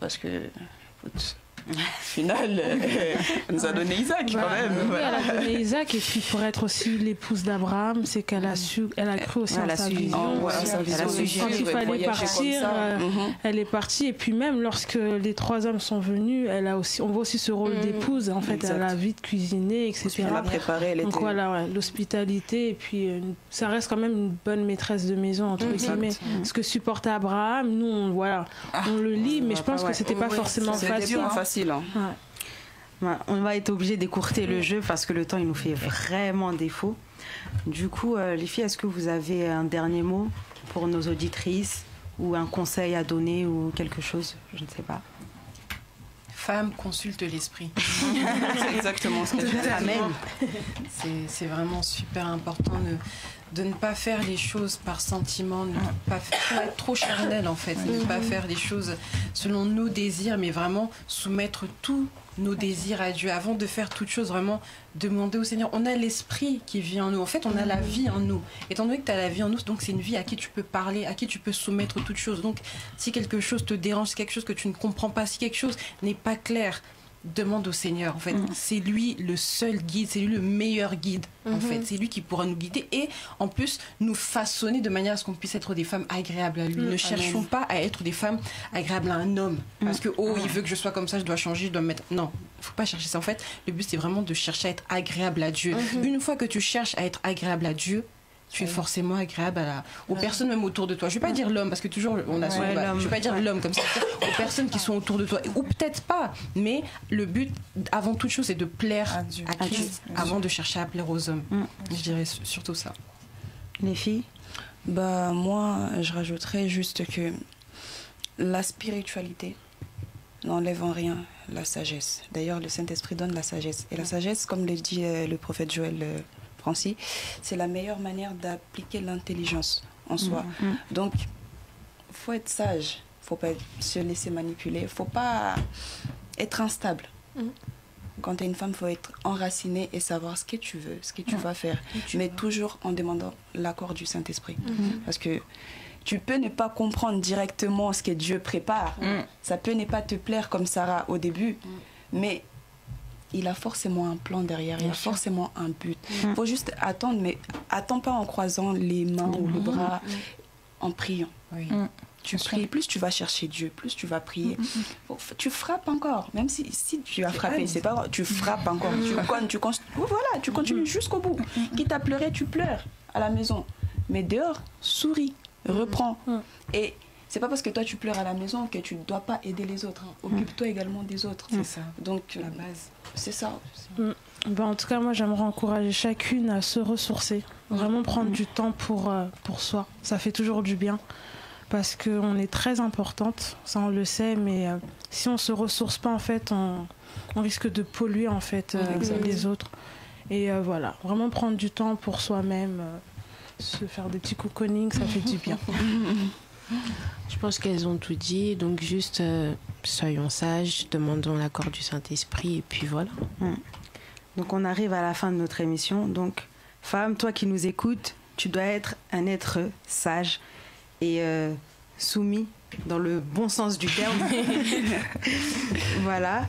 Speaker 7: parce que, au final, elle nous a donné Isaac quand même.
Speaker 2: Oui, elle a donné Isaac, et puis pour être aussi l'épouse d'Abraham, c'est qu'elle a cru aussi en sa vision. Quand il fallait partir, elle est partie. Et puis même lorsque les 3 hommes sont venus, on voit aussi ce rôle d'épouse. En fait, elle a vite cuisiné, etc.
Speaker 7: Elle a préparé.
Speaker 2: Donc voilà, l'hospitalité. Et puis ça reste quand même une bonne maîtresse de maison, entre guillemets. Ce que supportait Abraham, nous, on le lit, mais je pense que c'était pas forcément facile.
Speaker 1: On va être obligé d'écourter le jeu parce que le temps il nous fait vraiment défaut. Du coup, les filles, est-ce que vous avez un dernier mot pour nos auditrices ou un conseil à donner ou quelque chose? Je ne sais pas.
Speaker 4: Femme, consulte l'esprit.
Speaker 7: C'est exactement ce que je
Speaker 1: Amen.
Speaker 4: C'est vraiment super important de ne pas faire les choses par sentiment, de ne pas être trop charnel en fait, de ne pas faire les choses selon nos désirs, mais vraiment soumettre tous nos désirs à Dieu. Avant de faire toute chose, vraiment demander au Seigneur. On a l'esprit qui vit en nous. En fait, on a la vie en nous. Étant donné que tu as la vie en nous, donc c'est une vie à qui tu peux parler, à qui tu peux soumettre toute chose. Donc, si quelque chose te dérange, si quelque chose que tu ne comprends pas, si quelque chose n'est pas clair, demande au Seigneur. En fait, c'est lui le seul guide, c'est lui le meilleur guide. En fait, c'est lui qui pourra nous guider et en plus nous façonner de manière à ce qu'on puisse être des femmes agréables à lui. Ne cherchons pas à être des femmes agréables à un homme parce que il veut que je sois comme ça, je dois changer, je dois me mettre. Non, faut pas chercher ça. En fait, le but c'est vraiment de chercher à être agréable à Dieu. Une fois que tu cherches à être agréable à Dieu, tu es forcément agréable aux personnes même autour de toi. Je ne vais pas dire l'homme, parce que toujours on a je ne vais pas dire l'homme comme ça, aux personnes qui sont autour de toi. Ou peut-être pas, mais le but, avant toute chose, c'est de plaire à Christ avant de chercher à plaire aux hommes. Je dirais surtout ça.
Speaker 1: Les filles?
Speaker 5: Moi, je rajouterais juste que la spiritualité n'enlève en rien la sagesse. D'ailleurs, le Saint-Esprit donne la sagesse. Et la sagesse, comme le dit le prophète Joël Francis, c'est la meilleure manière d'appliquer l'intelligence en soi. Donc, il faut être sage, il ne faut pas se laisser manipuler, il ne faut pas être instable. Quand tu es une femme, il faut être enracinée et savoir ce que tu veux, ce que tu vas faire, mais toujours en demandant l'accord du Saint-Esprit. Parce que tu peux ne pas comprendre directement ce que Dieu prépare. Ça peut ne pas te plaire comme Sarah au début, mais il a forcément un plan derrière, il y a forcément un but. Il faut juste attendre, mais attends pas en croisant les mains ou le bras, en priant. Tu pries, plus tu vas chercher Dieu, plus tu vas prier. Tu frappes encore, même si tu as frappé, c'est pas grave, tu frappes encore. Tu continues jusqu'au bout. Quitte à pleurer, tu pleures à la maison. Mais dehors, souris, reprends. Et c'est pas parce que toi tu pleures à la maison que tu ne dois pas aider les autres. Occupe-toi également des autres.
Speaker 4: C'est ça.
Speaker 5: Donc,
Speaker 4: la base.
Speaker 5: C'est ça.
Speaker 2: En tout cas, moi, j'aimerais encourager chacune à se ressourcer. Vraiment prendre du temps pour soi. Ça fait toujours du bien. Parce qu'on est très importante, ça on le sait, mais si on ne se ressource pas, en fait, on risque de polluer en fait, les autres. Et voilà, vraiment prendre du temps pour soi-même, se faire des petits cocooning, ça fait du bien.
Speaker 6: Je pense qu'elles ont tout dit, donc juste soyons sages, demandons l'accord du Saint-Esprit et puis voilà.
Speaker 1: Donc on arrive à la fin de notre émission. Donc femme, toi qui nous écoutes, tu dois être un être sage et soumis dans le bon sens du terme. Voilà.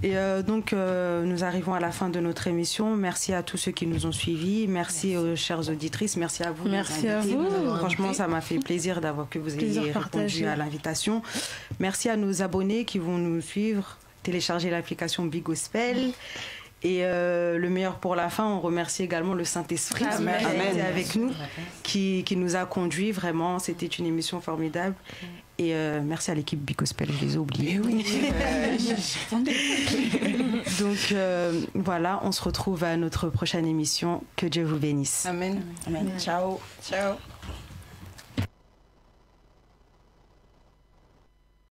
Speaker 1: Et donc nous arrivons à la fin de notre émission. Merci à tous ceux qui nous ont suivis. Merci aux chères auditrices. Merci à vous.
Speaker 2: Merci à vous.
Speaker 1: Franchement, ça m'a fait plaisir d'avoir que vous ayez répondu à l'invitation. Merci à nos abonnés qui vont nous suivre, télécharger l'application Big Gospel. Et le meilleur pour la fin, on remercie également le Saint-Esprit qui était avec nous, qui nous a conduits. Vraiment, c'était une émission formidable. Et merci à l'équipe Big Gospel, je les ai oubliés. Donc voilà, on se retrouve à notre prochaine émission. Que Dieu vous bénisse.
Speaker 4: Amen.
Speaker 5: Amen. Ciao.
Speaker 4: Ciao.